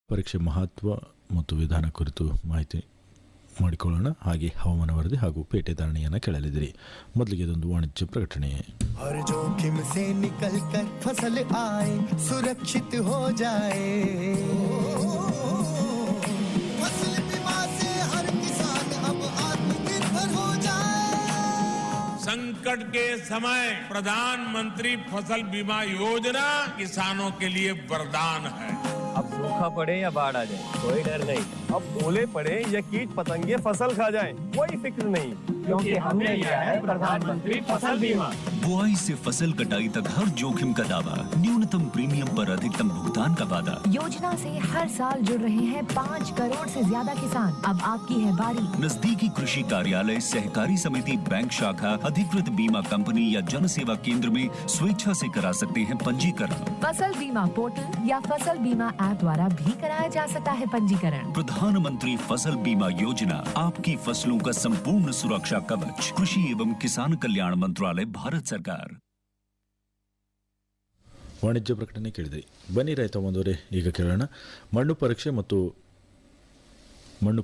ಪರೀಕ್ಷೆ ಮಹತ್ವ ಮತ್ತು ವಿಧಾನ ಕುರಿತು ಮಾಹಿತಿ ಮಾಡಿಕೊಳ್ಳೋಣ. ಹಾಗೆ ಹವಾಮಾನ ವರದಿ ಹಾಗೂ ಪೇಟೆ ಧಾರಣೆಯನ್ನು ಕೇಳಲಿದ್ದೀರಿ. ಮೊದಲಿಗೆ ಇದೊಂದು ವಾಣಿಜ್ಯ ಪ್ರಕಟಣೆ. हर जोखिम से निकल कर फसल आए, सुरक्षित हो जाए। फसल बीमा से हर किसान अब आत्मनिर्भर हो जाए। संकट के समय प्रधानमंत्री फसल बीमा योजना किसानों के लिए वरदान है। अब सूखा पड़े या बाढ़ आ जाए कोई डर नहीं, अब ओले पड़े या कीट पतंगे फसल खा जाए कोई फिक्र नहीं, क्योंकि हमने लिया है प्रधानमंत्री फसल बीमा। बुआई से फसल कटाई तक हर जोखिम का दावा, न्यूनतम प्रीमियम पर अधिकतम भुगतान का वादा। योजना से हर साल जुड़ रहे हैं 5 करोड़ से ज्यादा किसान। अब आपकी है बारी। नजदीकी कृषि कार्यालय, सहकारी समिति, बैंक शाखा, अधिकृत बीमा कंपनी या जन सेवा केंद्र में स्वेच्छा से करा सकते हैं पंजीकरण। फसल बीमा पोर्टल या फसल बीमा ऐप द्वारा भी कराया जा सकता है पंजीकरण। प्रधानमंत्री फसल बीमा योजना, आपकी फसलों का संपूर्ण सुरक्षा कवच। कृषि एवं किसान कल्याण मंत्रालय, भारत सरकार. ವಾಣಿಜ್ಯ ಪ್ರಕಟಣೆ ಕೇಳಿದ್ರಿ. ಬನ್ನಿ ರೈತ ಬಂದವರೇ, ಈಗ ಕೇಳೋಣ ಮಣ್ಣು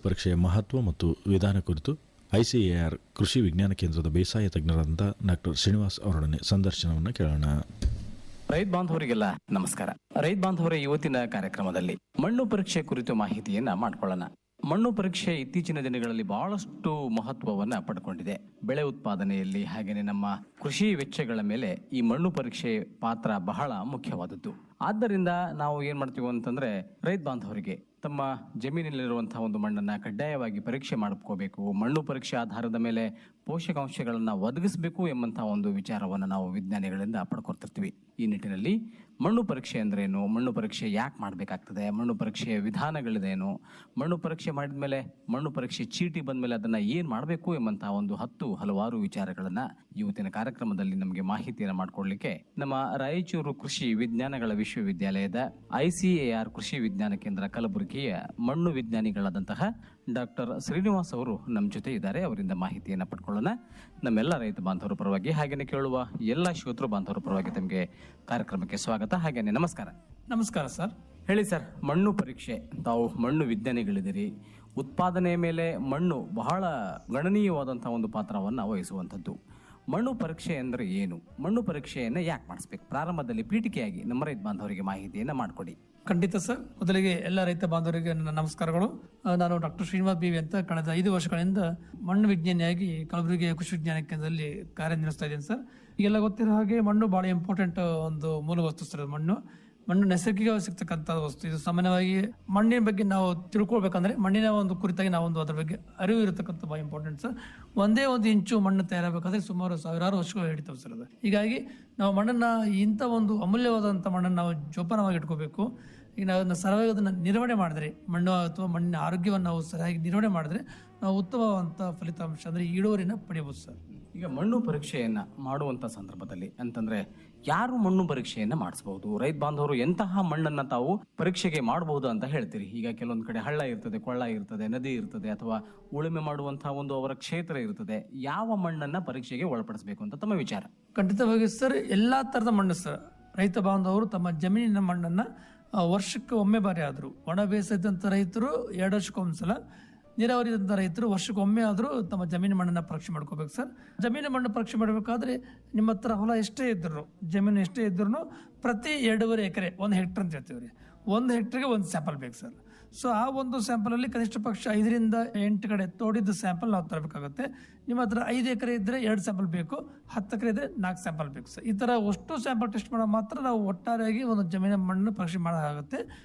ಪರೀಕ್ಷೆಯ ಮಹತ್ವ ಮತ್ತು ವಿಧಾನ ಕುರಿತು ICAR ಕೃಷಿ ವಿಜ್ಞಾನ ಕೇಂದ್ರದ ಬೇಸಾಯ ತಜ್ಞರಾದಂಥ ಡಾಕ್ಟರ್ ಶ್ರೀನಿವಾಸ್ ಅವರೊಡನೆ ಸಂದರ್ಶನವನ್ನು ಕೇಳೋಣ. ರೈತ ಬಾಂಧವರಿಗೆಲ್ಲ ನಮಸ್ಕಾರ. ರೈತ ಬಾಂಧವರ ಇವತ್ತಿನ ಕಾರ್ಯಕ್ರಮದಲ್ಲಿ ಮಣ್ಣು ಪರೀಕ್ಷೆ ಕುರಿತು ಮಾಹಿತಿಯನ್ನ ಮಾಡ್ಕೊಳ್ಳೋಣ. ಮಣ್ಣು ಪರೀಕ್ಷೆ ಇತ್ತೀಚಿನ ದಿನಗಳಲ್ಲಿ ಬಹಳಷ್ಟು ಮಹತ್ವವನ್ನ ಪಡ್ಕೊಂಡಿದೆ. ಬೆಳೆ ಉತ್ಪಾದನೆಯಲ್ಲಿ ಹಾಗೆಯೇ ನಮ್ಮ ಕೃಷಿ ವೆಚ್ಚಗಳ ಮೇಲೆ ಈ ಮಣ್ಣು ಪರೀಕ್ಷೆ ಪಾತ್ರ ಬಹಳ ಮುಖ್ಯವಾದದ್ದು. ಆದ್ದರಿಂದ ನಾವು ಏನ್ ಮಾಡ್ತೀವಿ ಅಂತಂದ್ರೆ, ರೈತ ಬಾಂಧವರಿಗೆ ತಮ್ಮ ಜಮೀನಲ್ಲಿರುವಂತಹ ಒಂದು ಮಣ್ಣನ್ನ ಕಡ್ಡಾಯವಾಗಿ ಪರೀಕ್ಷೆ ಮಾಡ್ಕೋಬೇಕು, ಮಣ್ಣು ಪರೀಕ್ಷೆ ಆಧಾರದ ಮೇಲೆ ಪೋಷಕಾಂಶಗಳನ್ನ ಒದಗಿಸಬೇಕು ಎಂಬಂತಹ ಒಂದು ವಿಚಾರವನ್ನು ನಾವು ವಿಜ್ಞಾನಿಗಳಿಂದ ಪಡ್ಕೊತಿರ್ತೀವಿ. ಈ ನಿಟ್ಟಿನಲ್ಲಿ ಮಣ್ಣು ಪರೀಕ್ಷೆ ಅಂದ್ರೇನು, ಮಣ್ಣು ಪರೀಕ್ಷೆ ಯಾಕೆ ಮಾಡಬೇಕಾಗ್ತದೆ, ಮಣ್ಣು ಪರೀಕ್ಷೆಯ ವಿಧಾನಗಳಿದೇನು, ಮಣ್ಣು ಪರೀಕ್ಷೆ ಮಾಡಿದ ಮೇಲೆ ಮಣ್ಣು ಪರೀಕ್ಷೆ ಚೀಟಿ ಬಂದ ಮೇಲೆ ಅದನ್ನ ಏನ್ ಮಾಡಬೇಕು ಎಂಬಂತಹ ಒಂದು ಹಲವಾರು ವಿಚಾರಗಳನ್ನ ಇವತ್ತಿನ ಕಾರ್ಯಕ್ರಮದಲ್ಲಿ ನಮಗೆ ಮಾಹಿತಿಯನ್ನು ಮಾಡಿಕೊಡ್ಲಿಕ್ಕೆ ನಮ್ಮ ರಾಯಚೂರು ಕೃಷಿ ವಿಜ್ಞಾನಗಳ ವಿಶ್ವವಿದ್ಯಾಲಯದ ICAR ಕೃಷಿ ವಿಜ್ಞಾನ ಕೇಂದ್ರ ಕಲಬುರಗಿಯ ಮಣ್ಣು ವಿಜ್ಞಾನಿಗಳಾದಂತಹ ಡಾಕ್ಟರ್ ಶ್ರೀನಿವಾಸ್ ಅವರು ನಮ್ಮ ಜೊತೆ ಇದ್ದಾರೆ. ಅವರಿಂದ ಮಾಹಿತಿಯನ್ನು ಪಡ್ಕೊಳ್ಳೋಣ. ನಮ್ಮೆಲ್ಲ ರೈತ ಬಾಂಧವರ ಪರವಾಗಿ ಹಾಗೇನೆ ಕೇಳುವ ಎಲ್ಲ ಶ್ರೋತೃ ಬಾಂಧವರ ಪರವಾಗಿ ತಮಗೆ ಕಾರ್ಯಕ್ರಮಕ್ಕೆ ಸ್ವಾಗತ. ಹಾಗೇನೆ ನಮಸ್ಕಾರ. ನಮಸ್ಕಾರ ಸರ್. ಹೇಳಿ ಸರ್, ಮಣ್ಣು ಪರೀಕ್ಷೆ, ತಾವು ಮಣ್ಣು ವಿಜ್ಞಾನಿಗಳಿದ್ದೀರಿ. ಉತ್ಪಾದನೆಯ ಮೇಲೆ ಮಣ್ಣು ಬಹಳ ಗಣನೀಯವಾದಂತಹ ಒಂದು ಪಾತ್ರವನ್ನು ವಹಿಸುವಂಥದ್ದು. ಮಣ್ಣು ಪರೀಕ್ಷೆ ಅಂದರೆ ಏನು, ಮಣ್ಣು ಪರೀಕ್ಷೆಯನ್ನು ಯಾಕೆ ಮಾಡಿಸ್ಬೇಕು, ಪ್ರಾರಂಭದಲ್ಲಿ ಪೀಠಿಕೆಯಾಗಿ ನಮ್ಮ ರೈತ ಬಾಂಧವರಿಗೆ ಮಾಹಿತಿಯನ್ನು ಮಾಡಿಕೊಡಿ. ಖಂಡಿತ ಸರ್. ಮೊದಲಿಗೆ ಎಲ್ಲ ರೈತ ಬಾಂಧವರಿಗೆ ನನ್ನ ನಮಸ್ಕಾರಗಳು. ನಾನು ಡಾಕ್ಟರ್ ಶ್ರೀನಿವಾಸ್ BV ಅಂತ ಕಳೆದ 5 ವರ್ಷಗಳಿಂದ ಮಣ್ಣು ವಿಜ್ಞಾನಿಯಾಗಿ ಕಲಬುರಗಿ ಕೃಷಿ ವಿಜ್ಞಾನ ಕೇಂದ್ರದಲ್ಲಿ ಕಾರ್ಯನಿರ್ವಹಿಸ್ತಾ ಇದ್ದೇನೆ ಸರ್. ಈಗೆಲ್ಲ ಗೊತ್ತಿರೋ ಹಾಗೆ ಮಣ್ಣು ಬಹಳ ಇಂಪಾರ್ಟೆಂಟ್ ಒಂದು ಮೂಲ ವಸ್ತು ಸರ್. ಮಣ್ಣು ನೈಸರ್ಗಿಕವಾಗಿ ಸಿಗ್ತಕ್ಕಂಥ ವಸ್ತು. ಇದು ಸಾಮಾನ್ಯವಾಗಿ ಮಣ್ಣಿನ ಬಗ್ಗೆ ನಾವು ತಿಳ್ಕೊಳ್ಬೇಕಂದ್ರೆ ಮಣ್ಣಿನ ಒಂದು ಕುರಿತಾಗಿ ನಾವು ಅದ್ರ ಬಗ್ಗೆ ಅರಿವು ಇರತಕ್ಕಂಥ ಬಹಳ ಇಂಪಾರ್ಟೆಂಟ್ ಸರ್. ಒಂದೇ ಒಂದು ಇಂಚು ಮಣ್ಣು ತಯಾರಾಗಬೇಕಾದ್ರೆ ಸುಮಾರು 1000 ವರ್ಷಗಳು ಹಿಡಿತಾವೆ ಸರ್ ಅದು. ಹೀಗಾಗಿ ನಾವು ಮಣ್ಣನ್ನ ಇಂಥ ಒಂದು ಅಮೂಲ್ಯವಾದಂಥ ಮಣ್ಣನ್ನು ನಾವು ಜೋಪಾನವಾಗಿ ಇಟ್ಕೋಬೇಕು. ಈಗ ನಾವು ಅದನ್ನ ಸರಿಯಾಗಿ ಅದನ್ನು ನಿರ್ವಹಣೆ ಮಾಡಿದ್ರೆ, ಮಣ್ಣು ಅಥವಾ ಮಣ್ಣಿನ ಆರೋಗ್ಯವನ್ನು ನಾವು ಸರಿಯಾಗಿ ನಿರ್ವಹಣೆ ಮಾಡಿದ್ರೆ ನಾವು ಉತ್ತಮವಾದಂಥ ಫಲಿತಾಂಶ ಅಂದರೆ ಇಳುವರಿನ ಪಡೆಯಬಹುದು ಸರ್. ಈಗ ಮಣ್ಣು ಪರೀಕ್ಷೆಯನ್ನ ಮಾಡುವಂತ ಸಂದರ್ಭದಲ್ಲಿ ಅಂತಂದ್ರೆ ಯಾರು ಮಣ್ಣು ಪರೀಕ್ಷೆಯನ್ನ ಮಾಡಿಸಬಹುದು, ರೈತ ಬಾಂಧವರು ಎಂತಹ ಮಣ್ಣನ್ನ ತಾವು ಪರೀಕ್ಷೆಗೆ ಮಾಡಬಹುದು ಅಂತ ಹೇಳ್ತೀರಿ? ಈಗ ಕೆಲವೊಂದು ಕಡೆ ಹಳ್ಳ ಇರ್ತದೆ, ಕೊಳ್ಳ ಇರ್ತದೆ, ನದಿ ಇರ್ತದೆ, ಅಥವಾ ಉಳುಮೆ ಮಾಡುವಂತಹ ಒಂದು ಅವರ ಕ್ಷೇತ್ರ ಇರ್ತದೆ. ಯಾವ ಮಣ್ಣನ್ನ ಪರೀಕ್ಷೆಗೆ ಒಳಪಡಿಸಬೇಕು ಅಂತ ತಮ್ಮ ವಿಚಾರ? ಖಂಡಿತವಾಗಿ ಸರ್, ಎಲ್ಲಾ ತರದ ಮಣ್ಣು ಸರ್. ರೈತ ಬಾಂಧವರು ತಮ್ಮ ಜಮೀನಿನ ಮಣ್ಣನ್ನ ವರ್ಷಕ್ಕೆ ಒಮ್ಮೆ ಬಾರಿ ಆದ್ರು, ಒಣ ಬೇಸಾಯದಂತ ರೈತರು 2 ವರ್ಷಕ್ಕೊಂದ್ಸಲ, ನೀರಾವರಿ ರೈತರು ವರ್ಷಕ್ಕೊಮ್ಮೆ ಆದರೂ ತಮ್ಮ ಜಮೀನು ಮಣ್ಣನ್ನು ಪರೀಕ್ಷೆ ಮಾಡ್ಕೋಬೇಕು ಸರ್. ಜಮೀನು ಮಣ್ಣು ಪರೀಕ್ಷೆ ಮಾಡಬೇಕಾದ್ರೆ ನಿಮ್ಮ ಹತ್ರ ಹೊಲ ಎಷ್ಟೇ ಇದ್ರು, ಜಮೀನು ಎಷ್ಟೇ ಇದ್ರು ಪ್ರತಿ 2.5 ಎಕರೆ 1 ಹೆಕ್ಟರ್ ಅಂತ ಹೇಳ್ತೀವಿ ರೀ, 1 ಹೆಕ್ಟರ್ಗೆ 1 ಸ್ಯಾಂಪಲ್ ಬೇಕು ಸರ್. ಸೊ ಆ ಒಂದು ಸ್ಯಾಂಪಲಲ್ಲಿ ಕನಿಷ್ಠ ಪಕ್ಷ 5 ರಿಂದ 8 ಕಡೆ ತೋಡಿದ ಸ್ಯಾಂಪಲ್ ನಾವು ತರಬೇಕಾಗುತ್ತೆ. ನಿಮ್ಮ ಹತ್ರ 5 ಎಕರೆ ಇದ್ದರೆ 2 ಸ್ಯಾಂಪಲ್ ಬೇಕು, 10 ಎಕರೆ ಇದ್ದರೆ 4 ಸ್ಯಾಂಪಲ್ ಬೇಕು ಸರ್. ಈ ಥರ ಅಷ್ಟು ಸ್ಯಾಂಪಲ್ ಟೆಸ್ಟ್ ಮಾಡೋ ಮಾತ್ರ ನಾವು ಒಟ್ಟಾರೆಯಾಗಿ ಒಂದು ಜಮೀನಿನ ಮಣ್ಣನ್ನು ಪರೀಕ್ಷೆ ಮಾಡೋಕ್ಕಾಗುತ್ತೆ.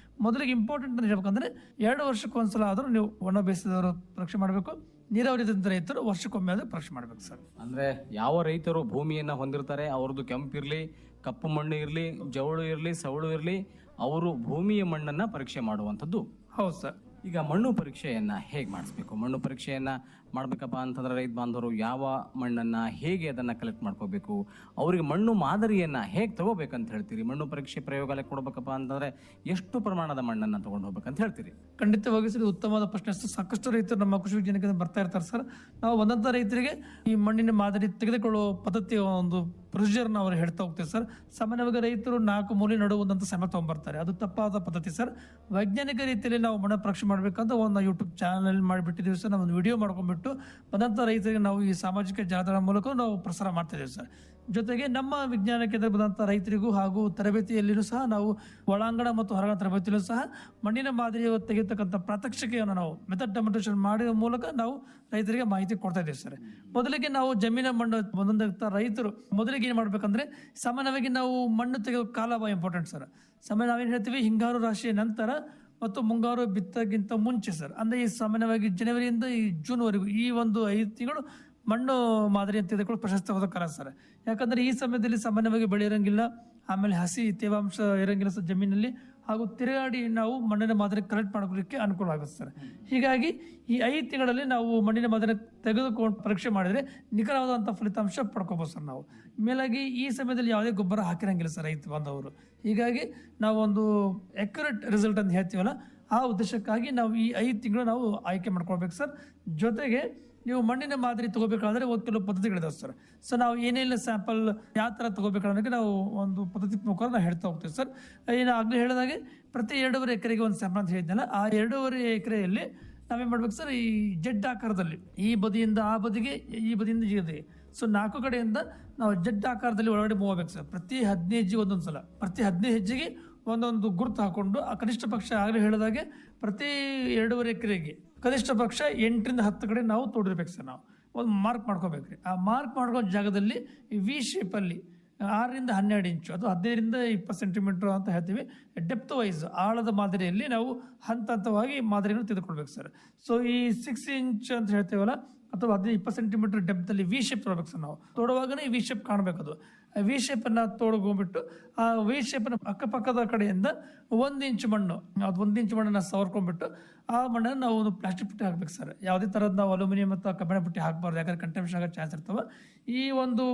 ಮೊದಲಿಗೆ ಇಂಪಾರ್ಟೆಂಟ್ ಅಂತ ಹೇಳ್ಬೇಕಂದ್ರೆ 2 ವರ್ಷಕ್ಕೊಂದ್ಸಲ ಆದರೂ ನೀವು ಒಣ ಬೇಸಾಯದವರು ಪರೀಕ್ಷೆ ಮಾಡಬೇಕು, ನೀರಾವರಿ ರೈತರು ವರ್ಷಕ್ಕೊಮ್ಮೆ ಆದರೂ ಪರೀಕ್ಷೆ ಮಾಡಬೇಕು ಸರ್. ಅಂದ್ರೆ ಯಾವ ರೈತರು ಭೂಮಿಯನ್ನ ಹೊಂದಿರ್ತಾರೆ, ಅವ್ರದ್ದು ಕೆಂಪಿರ್ಲಿ, ಕಪ್ಪು ಮಣ್ಣು ಇರಲಿ, ಜವಳು ಇರಲಿ, ಸವಳು ಇರಲಿ, ಅವರು ಭೂಮಿಯ ಮಣ್ಣನ್ನ ಪರೀಕ್ಷೆ ಮಾಡುವಂಥದ್ದು. ಹೌದು ಸರ್. ಈಗ ಮಣ್ಣು ಪರೀಕ್ಷೆಯನ್ನ ಹೇಗೆ ಮಾಡಿಸ್ಬೇಕು? ಮಣ್ಣು ಪರೀಕ್ಷೆಯನ್ನ ಮಾಡ್ಬೇಕಪ್ಪ ಅಂತಂದ್ರೆ ರೈತ ಬಾಂಧವರು ಯಾವ ಮಣ್ಣನ್ನ ಹೇಗೆ ಅದನ್ನ ಕಲೆಕ್ಟ್ ಮಾಡ್ಕೋಬೇಕು, ಅವರಿಗೆ ಮಣ್ಣು ಮಾದರಿಯನ್ನ ಹೇಗೆ ತಗೋಬೇಕಂತ ಹೇಳ್ತೀರಿ? ಮಣ್ಣು ಪರೀಕ್ಷೆ ಪ್ರಯೋಗಾಲಯಕ್ಕೆ ಕೊಡ್ಬೇಕಪ್ಪ ಅಂತಂದ್ರೆ ಎಷ್ಟು ಪ್ರಮಾಣದ ಮಣ್ಣನ್ನ ತಗೊಂಡು ಹೋಗ್ಬೇಕಂತ ಹೇಳ್ತೀರಿ? ಖಂಡಿತವಾಗಿ ಸರ್, ಉತ್ತಮವಾದ ಪ್ರಶ್ನೆ. ಸಾಕಷ್ಟು ರೈತರು ನಮ್ಮ ಕೃಷಿ ವಿಜ್ಞಾನಕ್ಕೆ ಬರ್ತಾ ಇರ್ತಾರೆ ಸರ್. ನಾವು ಒಂದೊಂದು ರೈತರಿಗೆ ಈ ಮಣ್ಣಿನ ಮಾದರಿ ತೆಗೆದುಕೊಳ್ಳುವ ಪದ್ಧತಿ ಒಂದು ಪ್ರೊಸೀಜರ್ ನಾವು ಹೇಳ್ತಾ ಹೋಗ್ತೀವಿ ಸರ್. ಸಾಮಾನ್ಯವಾಗಿ ರೈತರು 4 ಮೂಲೆ ನಡುವುದಂತ ಸಮಯ ತಗೊಂಡ್ಬರ್ತಾರೆ, ಅದು ತಪ್ಪಾದ ಪದ್ಧತಿ ಸರ್. ವೈಜ್ಞಾನಿಕ ರೀತಿಯಲ್ಲಿ ನಾವು ಮಣ್ಣು ಪರೀಕ್ಷೆ ಮಾಡ್ಬೇಕಂತ ಒಂದು ಯೂಟ್ಯೂಬ್ ಚಾನಲ್ ಮಾಡಿಬಿಟ್ಟಿದ್ದೀವಿ ಸರ್. ನಾವು ಒಂದು ವಿಡಿಯೋ ಮಾಡ್ಕೊಂಡ್ಬಿಟ್ಟು ಬಂದಂಥ ರೈತರಿಗೆ ನಾವು ಈ ಸಾಮಾಜಿಕ ಜಾಲತಾಣ ಮೂಲಕ ನಾವು ಪ್ರಸಾರ ಮಾಡ್ತಿದ್ದೀವಿ ಸರ್. ಜೊತೆಗೆ ನಮ್ಮ ವಿಜ್ಞಾನ ಕೇಂದ್ರ ಬಂದಂಥ ರೈತರಿಗೂ ಹಾಗೂ ತರಬೇತಿಯಲ್ಲಿಯೂ ಸಹ ನಾವು ಒಳಾಂಗಣ ಮತ್ತು ಹೊರಾಂಗಣ ತರಬೇತಿಯಲ್ಲೂ ಸಹ ಮಣ್ಣಿನ ಮಾದರಿ ತೆಗೆಯತಕ್ಕಂಥ ಪ್ರಾತ್ಯಕ್ಷಿಕೆಯನ್ನು ನಾವು ಮೆಥಡ್ ಡೆಮಾನ್ಸ್ಟ್ರೇಷನ್ ಮಾಡುವ ಮೂಲಕ ನಾವು ರೈತರಿಗೆ ಮಾಹಿತಿ ಕೊಡ್ತಾ ಇದ್ದೀವಿ ಸರ್. ಮೊದಲಿಗೆ ನಾವು ಜಮೀನ ಮಣ್ಣು ಒಂದೊಂದು ರೈತರು ಮೊದಲಿಗೆ ಏನು ಮಾಡ್ಬೇಕಂದ್ರೆ, ಸಾಮಾನ್ಯವಾಗಿ ನಾವು ಮಣ್ಣು ತೆಗೆಯೋ ಕಾಲ ಇಂಪಾರ್ಟೆಂಟ್ ಸರ್. ಸಾಮಾನ್ಯ ನಾವೇನು ಹೇಳ್ತೀವಿ, ಹಿಂಗಾರು ರಾಶಿಯ ನಂತರ ಮತ್ತು ಮುಂಗಾರು ಬಿತ್ತಕ್ಕಿಂತ ಮುಂಚೆ ಸರ್. ಅಂದರೆ ಈ ಸಾಮಾನ್ಯವಾಗಿ ಜನವರಿಯಿಂದ ಈ ಜೂನ್ವರೆಗೂ ಈ ಒಂದು 5 ತಿಂಗಳು ಮಣ್ಣು ಮಾದರಿ ಅಂತ ತೆಗೆದುಕೊಂಡು ಪ್ರಶಸ್ತ ಕಾಲ ಸರ್. ಯಾಕಂದರೆ ಈ ಸಮಯದಲ್ಲಿ ಸಾಮಾನ್ಯವಾಗಿ ಬೆಳೆ ಇರೋಂಗಿಲ್ಲ, ಆಮೇಲೆ ಹಸಿ ತೇವಾಂಶ ಇರೋಂಗಿಲ್ಲ ಸರ್ ಜಮೀನಲ್ಲಿ, ಹಾಗೂ ತಿರುಗಾಡಿ ನಾವು ಮಣ್ಣಿನ ಮಾದರಿ ಕಲೆಕ್ಟ್ ಮಾಡ್ಕೊಳ್ಳಿಕ್ಕೆ ಅನುಕೂಲ ಆಗುತ್ತೆ ಸರ್. ಹೀಗಾಗಿ ಈ 5 ತಿಂಗಳಲ್ಲಿ ನಾವು ಮಣ್ಣಿನ ಮಾದರಿ ತೆಗೆದುಕೊಂಡು ಪರೀಕ್ಷೆ ಮಾಡಿದರೆ ನಿಖರವಾದಂಥ ಫಲಿತಾಂಶ ಪಡ್ಕೋಬೋದು ಸರ್. ನಾವು ಮೇಲಾಗಿ ಈ ಸಮಯದಲ್ಲಿ ಯಾವುದೇ ಗೊಬ್ಬರ ಹಾಕಿರಂಗಿಲ್ಲ ಸರ್ ರೈತ ಬಾಂಧವರು. ಹೀಗಾಗಿ ನಾವು ಒಂದು ಅಕ್ಯುರೇಟ್ ರಿಸಲ್ಟ್ ಅಂತ ಹೇಳ್ತೀವಲ್ಲ, ಆ ಉದ್ದೇಶಕ್ಕಾಗಿ ನಾವು ಈ 5 ತಿಂಗಳು ನಾವು ಆಯ್ಕೆ ಮಾಡ್ಕೊಳ್ಬೇಕು ಸರ್. ಜೊತೆಗೆ ನೀವು ಮಣ್ಣಿನ ಮಾದರಿ ತಗೋಬೇಕಾದ್ರೆ ಕೆಲವು ಪದ್ಧತಿಗಳಿದಾವೆ ಸರ್. ಸೊ ನಾವು ಏನೆಲ್ಲ ಸ್ಯಾಂಪಲ್ ಯಾವ ಥರ ತಗೋಬೇಕನ್ನೋದಕ್ಕೆ ನಾವು ಒಂದು ಪದ್ಧತಿ ಮುಖಾಂತರ ನಾವು ಹೇಳ್ತಾ ಹೋಗ್ತೀವಿ ಸರ್. ಏನು ಆಗಲೇ ಹೇಳಿದಾಗೆ ಪ್ರತಿ 2.5 ಎಕರೆಗೆ ಒಂದು ಸ್ಯಾಂಪಲ್ ಅಂತ ಹೇಳಿದ್ನಲ್ಲ, ಆ 2.5 ಎಕರೆಯಲ್ಲಿ ನಾವೇನು ಮಾಡ್ಬೇಕು ಸರ್, ಈ ಜೆಡ್ ಆಕಾರದಲ್ಲಿ ಈ ಬದಿಯಿಂದ ಆ ಬದಿಗೆ, ಈ ಬದಿಯಿಂದ ಈ ಬದಿಗೆ, ಸೊ 4 ಕಡೆಯಿಂದ ನಾವು ಜೆಡ್ ಆಕಾರದಲ್ಲಿ ಒಳಗಡೆ ಮೂವ್ ಆಗ್ಬೇಕು ಸರ್. ಪ್ರತಿ 15 ಹೆಜ್ಜೆಗೆ ಒಂದೊಂದು ಸಲ, ಪ್ರತಿ 15 ಹೆಜ್ಜೆಗೆ ಒಂದೊಂದು ಗುರುತು ಹಾಕೊಂಡು, ಆ ಕನಿಷ್ಠ ಪಕ್ಷ ಆಗಲೇ ಹೇಳಿದಾಗೆ ಪ್ರತಿ 2.5 ಎಕರೆಗೆ ಕನಿಷ್ಠ ಪಕ್ಷ 8ರಿಂದ 10 ಕಡೆ ನಾವು ತೋಡಿರ್ಬೇಕು ಸರ್. ನಾವು ಒಂದು ಮಾರ್ಕ್ ಮಾಡ್ಕೋಬೇಕ್ರಿ. ಆ ಮಾರ್ಕ್ ಮಾಡ್ಕೋ ಜಾಗದಲ್ಲಿ ವಿ ಶೇಪಲ್ಲಿ 6ರಿಂದ 12 ಇಂಚು ಅಥವಾ 15ರಿಂದ 20 ಸೆಂಟಿಮೀಟರ್ ಅಂತ ಹೇಳ್ತೀವಿ, ಡೆಪ್ತ್ ವೈಸ್ ಆಳದ ಮಾದರಿಯಲ್ಲಿ ನಾವು ಹಂತವಾಗಿ ಮಾದರಿಯನ್ನು ತೆಗೆದುಕೊಳ್ಬೇಕು ಸರ್. ಸೊ ಈ 6 ಇಂಚ್ ಅಂತ ಹೇಳ್ತೀವಲ್ಲ, ಅಥವಾ 15-20 ಸೆಂಟಿಮೀಟರ್ ಡೆಪ್ತಲ್ಲಿ ವಿ ಶೇಪ್ ತೋಡ್ಬೇಕು ಸರ್. ನಾವು ತೋಡುವಾಗನೇ ವಿ ಶೇಪ್ ಕಾಣಬೇಕು. ಅದು ವಿ ಶೇಪನ್ನು ತೋಡ್ಕೊಂಡ್ಬಿಟ್ಟು ಆ ವಿ ಶೇಪನ್ನು ಅಕ್ಕಪಕ್ಕದ ಕಡೆಯಿಂದ 1 ಇಂಚ್ ಮಣ್ಣು, ಅದು 1 ಇಂಚ್ ಮಣ್ಣನ್ನು ಸವರ್ಕೊಂಡ್ಬಿಟ್ಟು ಆ ಮಣ್ಣನ್ನು ನಾವು ಒಂದು ಪ್ಲಾಸ್ಟಿಕ್ ಪುಟ್ಟಿ ಹಾಕ್ಬೇಕು ಸರ್. ಯಾವುದೇ ಥರದ ನಾವು ಅಲ್ಯೂಮಿನಿಯಂ ಮತ್ತು ಕಬ್ಬಿಣ ಪುಟ್ಟಿ ಹಾಕಬಾರ್ದು, ಯಾಕಂದ್ರೆ ಕಂಟಮಿನೇಷನ್ ಆಗೋ ಚಾನ್ಸ್ ಇರ್ತವೆ. ಈ ಒಂದು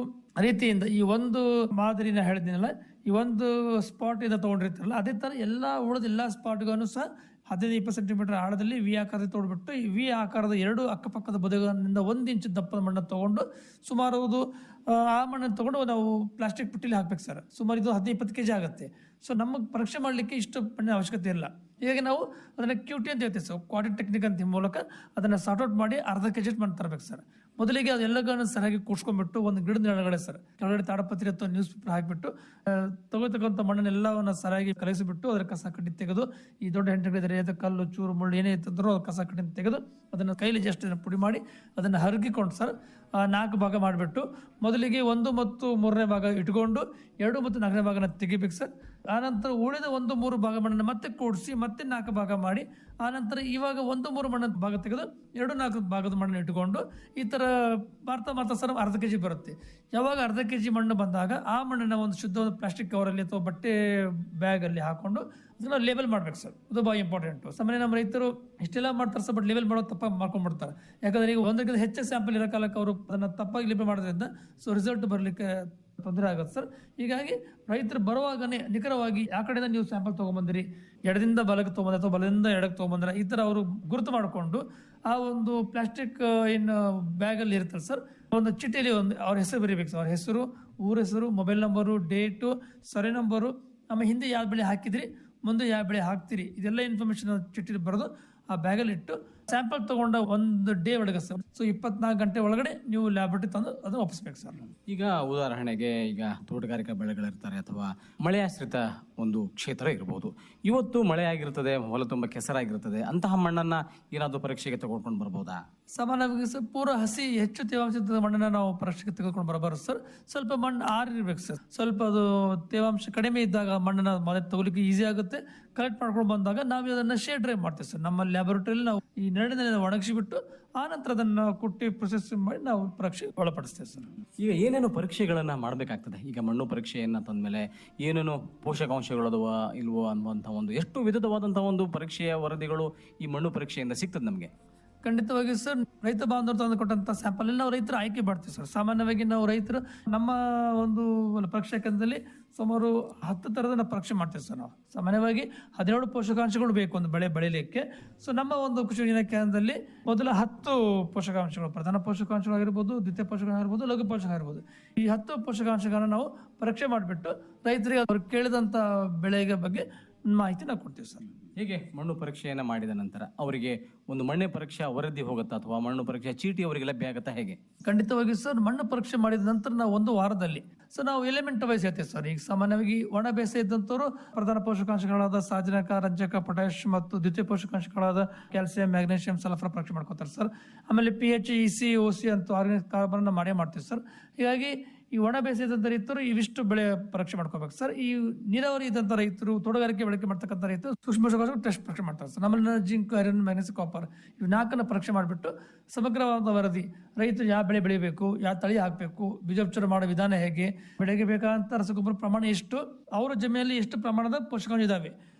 ರೀತಿಯಿಂದ ಈ ಒಂದು ಮಾದರಿನ ಹೇಳಿದ್ದೀನಲ್ಲ, ಈ ಒಂದು ಸ್ಪಾಟಿಂದ ತೊಗೊಂಡಿರ್ತಾರಲ್ಲ, ಅದೇ ಥರ ಎಲ್ಲ ಉಳಿದ ಎಲ್ಲ ಸ್ಪಾಟ್ಗಳನ್ನು ಸಹ 15-20 ಸೆಂಟಿಮೀಟರ್ ಆಳದಲ್ಲಿ ವಿ ಆಕಾರದ ತೋಡ್ಬಿಟ್ಟು ಈ ವಿ ಆಕಾರದ 2 ಅಕ್ಕಪಕ್ಕದ ಬದಿಗಳಿಂದ 1 ಇಂಚ್ ದಪ್ಪದ ಮಣ್ಣನ್ನು ತೊಗೊಂಡು ಸುಮಾರು ಆ ಮಣ್ಣನ್ನು ತೊಗೊಂಡು ನಾವು ಪ್ಲಾಸ್ಟಿಕ್ ಪುಟ್ಟಿಲಿ ಹಾಕ್ಬೇಕು ಸರ್. ಸುಮಾರು ಇದು 15-20 kg ಆಗುತ್ತೆ. ಸೊ ನಮಗೆ ಪರೀಕ್ಷೆ ಮಾಡಲಿಕ್ಕೆ ಇಷ್ಟು ಮಣ್ಣಿನ ಅವಶ್ಯಕತೆ ಇಲ್ಲ. ಹೀಗಾಗಿ ನಾವು ಅದನ್ನು QT ಅಂತ ಹೇಳ್ತೀವಿ ಸರ್, ಕ್ವಾಡ್ರೇಟಿಕ್ ಟೆಕ್ನಿಕ್ ಅಂತ ಮೂಲಕ ಅದನ್ನು ಸಾರ್ಟ್ಔಟ್ ಮಾಡಿ ಅರ್ಧ kg ಮಣ್ಣು ತರಬೇಕು ಸರ್. ಮೊದಲಿಗೆ ಅದೆಲ್ಲಗಳನ್ನು ಸರಿಯಾಗಿ ಕೂಡ್ಸ್ಕೊಂಡ್ಬಿಟ್ಟು ಒಂದು ಗಿಡದ ಕೆಳಗಡೆ ಸರ್, ಕೆಳಗಡೆ ತಾಡಪತ್ರಿ ಅಥವಾ ನ್ಯೂಸ್ ಪೇಪರ್ ಹಾಕಿಬಿಟ್ಟು ತಗೋತಕ್ಕಂಥ ಮಣ್ಣನ್ನೆಲ್ಲವನ್ನು ಸರಿಯಾಗಿ ಕಲಸಿಬಿಟ್ಟು ಅದರ ಕಸ ಕಡ್ಡಿ ತೆಗೆದು, ಈ ದೊಡ್ಡ ಹೆಂಟೆಗಳಿದ್ರೆ ಕಲ್ಲು ಚೂರು ಮುಳ್ಳು ಏನೇ ಇತ್ತಂದ್ರೂ ಅದು ಕಸ ಕಡ್ಡಿ ತೆಗೆದು ಅದನ್ನು ಕೈಲಿ ಜಸ್ಟ್ ಪುಡಿ ಮಾಡಿ ಅದನ್ನು ಹರಗಿಕೊಂಡು ಸರ್ 4 ಭಾಗ ಮಾಡಿಬಿಟ್ಟು ಮೊದಲಿಗೆ 1 ಮತ್ತು 3ನೇ ಭಾಗ ಇಟ್ಕೊಂಡು 2 ಮತ್ತು 4ನೇ ಭಾಗನ ತೆಗಿಬೇಕು ಸರ್. ಆನಂತರ ಉಳಿದ 1, 3 ಭಾಗ ಮಣ್ಣನ್ನು ಮತ್ತೆ ಕೂಡಿಸಿ ಮತ್ತೆ 4 ಭಾಗ ಮಾಡಿ, ಆನಂತರ ಇವಾಗ 1, 3 ಮಣ್ಣ ಭಾಗ ತೆಗೆದು 2, 4 ಭಾಗದ ಮಣ್ಣನ್ನು ಇಟ್ಕೊಂಡು ಈ ಥರ ಮಾಡ್ತಾ ಸರ್ ಅರ್ಧ kg ಬರುತ್ತೆ. ಯಾವಾಗ ಅರ್ಧ kg ಮಣ್ಣು ಬಂದಾಗ ಆ ಮಣ್ಣನ್ನು ಒಂದು ಶುದ್ಧವಾದ ಪ್ಲಾಸ್ಟಿಕ್ ಕವರಲ್ಲಿ ಅಥವಾ ಬಟ್ಟೆ ಬ್ಯಾಗಲ್ಲಿ ಹಾಕೊಂಡು ಅದನ್ನ ಲೇಬಲ್ ಮಾಡ್ಬೇಕು ಸರ್. ಅದು ಭಾಳ ಇಂಪಾರ್ಟೆಂಟು. ಸಾಮಾನ್ಯ ನಮ್ಮ ರೈತರು ಇಷ್ಟೆಲ್ಲ ಮಾಡ್ತಾರೆ ಸರ್, ಬಟ್ ಲೇಬಲ್ ಮಾಡೋದು ತಪ್ಪಾಗಿ ಮಾಡ್ಕೊಂಡ್ಬಿಡ್ತಾರೆ. ಯಾಕಂದ್ರೆ ಈಗ 1ಕ್ಕಿಂತ ಹೆಚ್ಚು ಸ್ಯಾಂಪಲ್ ಇರೋ ಕಾಲಕ್ಕೆ ಅವರು ಅದನ್ನು ತಪ್ಪಾಗಿ ಲೇಬಲ್ ಮಾಡೋದ್ರಿಂದ ಸೊ ರಿಸಲ್ಟ್ ಬರಲಿಕ್ಕೆ ತೊಂದರೆ ಆಗುತ್ತೆ ಸರ್. ಹೀಗಾಗಿ ರೈತರು ಬರುವಾಗನೇ ನಿಖರವಾಗಿ ಆ ಕಡೆಯಿಂದ ನೀವು ಸ್ಯಾಂಪಲ್ ತೊಗೊಂಬಂದಿರಿ, ಎಡದಿಂದ ಬಲಕ್ಕೆ ತೊಗೊಂಬಂದ್ರೆ ಅಥವಾ ಬಲದಿಂದ ಎಡಕ್ಕೆ ತೊಗೊಂಬಂದ್ರೆ ಈ ಥರ ಅವರು ಗುರುತು ಮಾಡಿಕೊಂಡು ಆ ಒಂದು ಪ್ಲಾಸ್ಟಿಕ್ ಏನು ಬ್ಯಾಗಲ್ಲಿ ಇರ್ತಾರೆ ಸರ್, ಒಂದು ಚೀಟಿಯಲ್ಲಿ ಒಂದು ಅವ್ರ ಹೆಸರು ಬರೀಬೇಕು ಸರ್. ಅವ್ರ ಹೆಸರು, ಊರ ಹೆಸರು, ಮೊಬೈಲ್ ನಂಬರು, ಡೇಟು, ಸರಿ ನಂಬರು, ಆಮೇಲೆ ಹಿಂದೆ ಯಾವ ಬೆಳೆ ಹಾಕಿದ್ರಿ, ಮುಂದೆ ಯಾವ ಬೆಳೆ ಹಾಕ್ತೀರಿ, ಇದೆಲ್ಲ ಇನ್ಫಾರ್ಮೇಶನ್ ಚೀಟಿಲಿ ಬರೆದು ಆ ಬ್ಯಾಗಲ್ಲಿ ಇಟ್ಟು ಸ್ಯಾಂಪಲ್ ತಗೊಂಡ 1 ಡೇ ಒಳಗೆ ಸರ್, ಸೊ 24 ಗಂಟೆ ಒಳಗಡೆ ನೀವು ಲ್ಯಾಬ್ರೇಟರಿ ತಂದು ಅದನ್ನು ಒಪ್ಪಿಸ್ಬೇಕು ಸರ್. ಈಗ ಉದಾಹರಣೆಗೆ ಈಗ ತೋಟಗಾರಿಕಾ ಬೆಳೆಗಳಿರ್ತಾರೆ ಅಥವಾ ಮಳೆಯಾಶ್ರಿತ ಒಂದು ಕ್ಷೇತ್ರ ಇರಬಹುದು. ಇವತ್ತು ಮಳೆ ಆಗಿರ್ತದೆ, ಹೊಲ ತುಂಬ ಕೆಸರಾಗಿರ್ತದೆ, ಅಂತಹ ಮಣ್ಣನ್ನ ಏನಾದರೂ ಪರೀಕ್ಷೆಗೆ ತಗೊಂಡ್ಕೊಂಡು ಬರ್ಬೋದಾ? ಸಾಮಾನ್ಯವಾಗಿ ಸರ್ ಪೂರ ಹಸಿ ಹೆಚ್ಚು ತೇವಾಂಶದ ಮಣ್ಣನ್ನು ನಾವು ಪರೀಕ್ಷೆಗೆ ತೆಗೆದುಕೊಂಡು ಬರಬಾರ್ದು ಸರ್. ಸ್ವಲ್ಪ ಮಣ್ಣು ಆರಿರ್ಬೇಕು ಸರ್. ಸ್ವಲ್ಪ ಅದು ತೇವಾಂಶ ಕಡಿಮೆ ಇದ್ದಾಗ ಮಣ್ಣನ್ನು ತಗೊಲಿಕ್ಕೆ ಈಸಿ ಆಗುತ್ತೆ. ಕಲೆಕ್ಟ್ ಮಾಡ್ಕೊಂಡು ಬಂದಾಗ ನಾವು ಅದನ್ನು ಶೇಡ್ ಡ್ರೈ ಮಾಡ್ತೀವಿ ಸರ್. ನಮ್ಮ ಲ್ಯಾಬೊರೇಟರಿಯಲ್ಲಿ ನಾವು ಈ ನೆರಳಿನಲ್ಲಿ ಒಣಗಿಸಿಬಿಟ್ಟು ಆ ನಂತರ ಅದನ್ನು ಕುಟ್ಟಿ ಪ್ರೊಸೆಸಿಂಗ್ ಮಾಡಿ ನಾವು ಪರೀಕ್ಷೆ ಒಳಪಡಿಸ್ತೇವೆ ಸರ್. ಈಗ ಏನೇನು ಪರೀಕ್ಷೆಗಳನ್ನ ಮಾಡಬೇಕಾಗ್ತದೆ? ಈಗ ಮಣ್ಣು ಪರೀಕ್ಷೆಯನ್ನ ತಂದ್ಮೇಲೆ ಏನೇನು ಪೋಷಕಾಂಶಗಳದವ ಇಲ್ವೋ ಅನ್ನುವಂಥ ಒಂದು ಎಷ್ಟು ವಿಧವಾದಂಥ ಒಂದು ಪರೀಕ್ಷೆಯ ವರದಿಗಳು ಈ ಮಣ್ಣು ಪರೀಕ್ಷೆಯಿಂದ ಸಿಗ್ತದೆ ನಮಗೆ? ಖಂಡಿತವಾಗಿ ಸರ್, ರೈತ ಬಾಂಧವರು ತಂದು ಕೊಟ್ಟಂತ ಸ್ಯಾಂಪಲ್ ನಾವು ರೈತರು ಆಯ್ಕೆ ಮಾಡ್ತೀವಿ ಸರ್. ಸಾಮಾನ್ಯವಾಗಿ ನಾವು ರೈತರು ನಮ್ಮ ಒಂದು ಪರೀಕ್ಷಾ ಕೇಂದ್ರದಲ್ಲಿ ಸುಮಾರು 10 ಥರದ ನಾವು ಪರೀಕ್ಷೆ ಮಾಡ್ತೀವಿ ಸರ್. ನಾವು ಸಾಮಾನ್ಯವಾಗಿ 17 ಪೋಷಕಾಂಶಗಳು ಬೇಕು ಒಂದು ಬೆಳೆ ಬೆಳಿಲಿಕ್ಕೆ. ಸೊ ನಮ್ಮ ಒಂದು ಕೃಷಿ ವಿಜ್ಞಾನ ಕೇಂದ್ರದಲ್ಲಿ ಮೊದಲ 10 ಪೋಷಕಾಂಶಗಳು, ಪ್ರಧಾನ ಪೋಷಕಾಂಶಗಳಾಗಿರ್ಬೋದು, ದ್ವಿತೀಯ ಪೋಷಕಾಂಶ ಆಗಿರ್ಬೋದು, ಲಘು ಪೋಷಕ ಆಗಿರ್ಬೋದು, ಈ 10 ಪೋಷಕಾಂಶಗಳನ್ನ ನಾವು ಪರೀಕ್ಷೆ ಮಾಡಿಬಿಟ್ಟು ರೈತರಿಗೆ ಅವ್ರು ಕೇಳಿದಂಥ ಬೆಳೆಗೆ ಬಗ್ಗೆ ಮಾಹಿತಿ ನಾವು ಕೊಡ್ತೀವಿ ಸರ್. ಹೀಗೆ ಮಣ್ಣು ಪರೀಕ್ಷೆಯನ್ನು ಮಾಡಿದ ನಂತರ ಅವರಿಗೆ ಒಂದು ಮಣ್ಣೆ ಪರೀಕ್ಷಾ ವರದಿ ಹೋಗುತ್ತಾ ಅಥವಾ ಮಣ್ಣು ಪರೀಕ್ಷಾ ಚೀಟಿ ಅವರಿಗೆ ಲಭ್ಯ ಆಗುತ್ತಾ ಹೇಗೆ? ಖಂಡಿತವಾಗಿ ಸರ್, ಮಣ್ಣು ಪರೀಕ್ಷೆ ಮಾಡಿದ ನಂತರ ನಾವು 1 ವಾರದಲ್ಲಿ ನಾವು ಎಲಿಮೆಂಟ್ ವೈಸ್ ಹೇಳ್ತೀವಿ ಸರ್. ಈಗ ಸಾಮಾನ್ಯವಾಗಿ ಒಣ ಬೇಸಾಯ ಇದ್ದಂಥವ್ರು ಪ್ರಧಾನ ಪೋಷಕಾಂಶಗಳಾದ ಸಾರಜನಕ, ರಂಜಕ, ಪೊಟ್ಯಾಶ್ ಮತ್ತು ದ್ವಿತೀಯ ಪೋಷಕಾಂಶಗಳಾದ ಕ್ಯಾಲ್ಸಿಯಂ, ಮ್ಯಾಗ್ನೀಷಿಯಂ, ಸಲ್ಫರ್ ಪರೀಕ್ಷೆ ಮಾಡ್ಕೋತಾರೆ ಸರ್. ಆಮೇಲೆ PH, EC, OC ಅಂತ ಆರ್ಗಾನಿಕ್ ಕಾರ್ಬನ್ ಮಾಡೇ ಮಾಡ್ತೀವಿ ಸರ್. ಹೀಗಾಗಿ ಈ ಒಣ ಬೇಸಾಯದಂಥ ರೈತರು ಇವಿಷ್ಟು ಬೆಳೆ ಪರೀಕ್ಷೆ ಮಾಡ್ಕೋಬೇಕು ಸರ್. ಈ ನೀರಾವರಿ ಇದ್ದಂಥ ರೈತರು, ತೋಟಗಾರಿಕೆ ಬಳಕೆ ಮಾಡ್ತಕ್ಕಂಥ ರೈತರು ಸೂಕ್ಷ್ಮ ಪೋಷಕಾಂಶ ಟೆಸ್ಟ್ ಪರೀಕ್ಷೆ ಮಾಡ್ತಾರೆ ಸರ್. ನಮ್ಮಲ್ಲಿ ಜಿಂಕ್, ಐರನ್, ಮ್ಯಾಗ್ನೀಸ್, ಕಾಪರ್ ಇವು 4 ಪರೀಕ್ಷೆ ಮಾಡಿಬಿಟ್ಟು ಸಮಗ್ರವಾದ ವರದಿ, ರೈತರು ಯಾವ ಬೆಳೆ ಬೆಳಿಬೇಕು, ಯಾವ ತಳಿ ಹಾಕಬೇಕು, ಬೀಜೋಪಚಾರ ಮಾಡೋ ವಿಧಾನ ಹೇಗೆ, ಬೆಳೆಗೆ ಬೇಕಾದಂಥ ರಸಗೊಬ್ಬರ ಪ್ರಮಾಣ ಎಷ್ಟು, ಅವರ ಜಮೀನಲ್ಲಿ ಎಷ್ಟು ಪ್ರಮಾಣದ ಪೋಷಕಾಂಶ ಇದಾವೆ,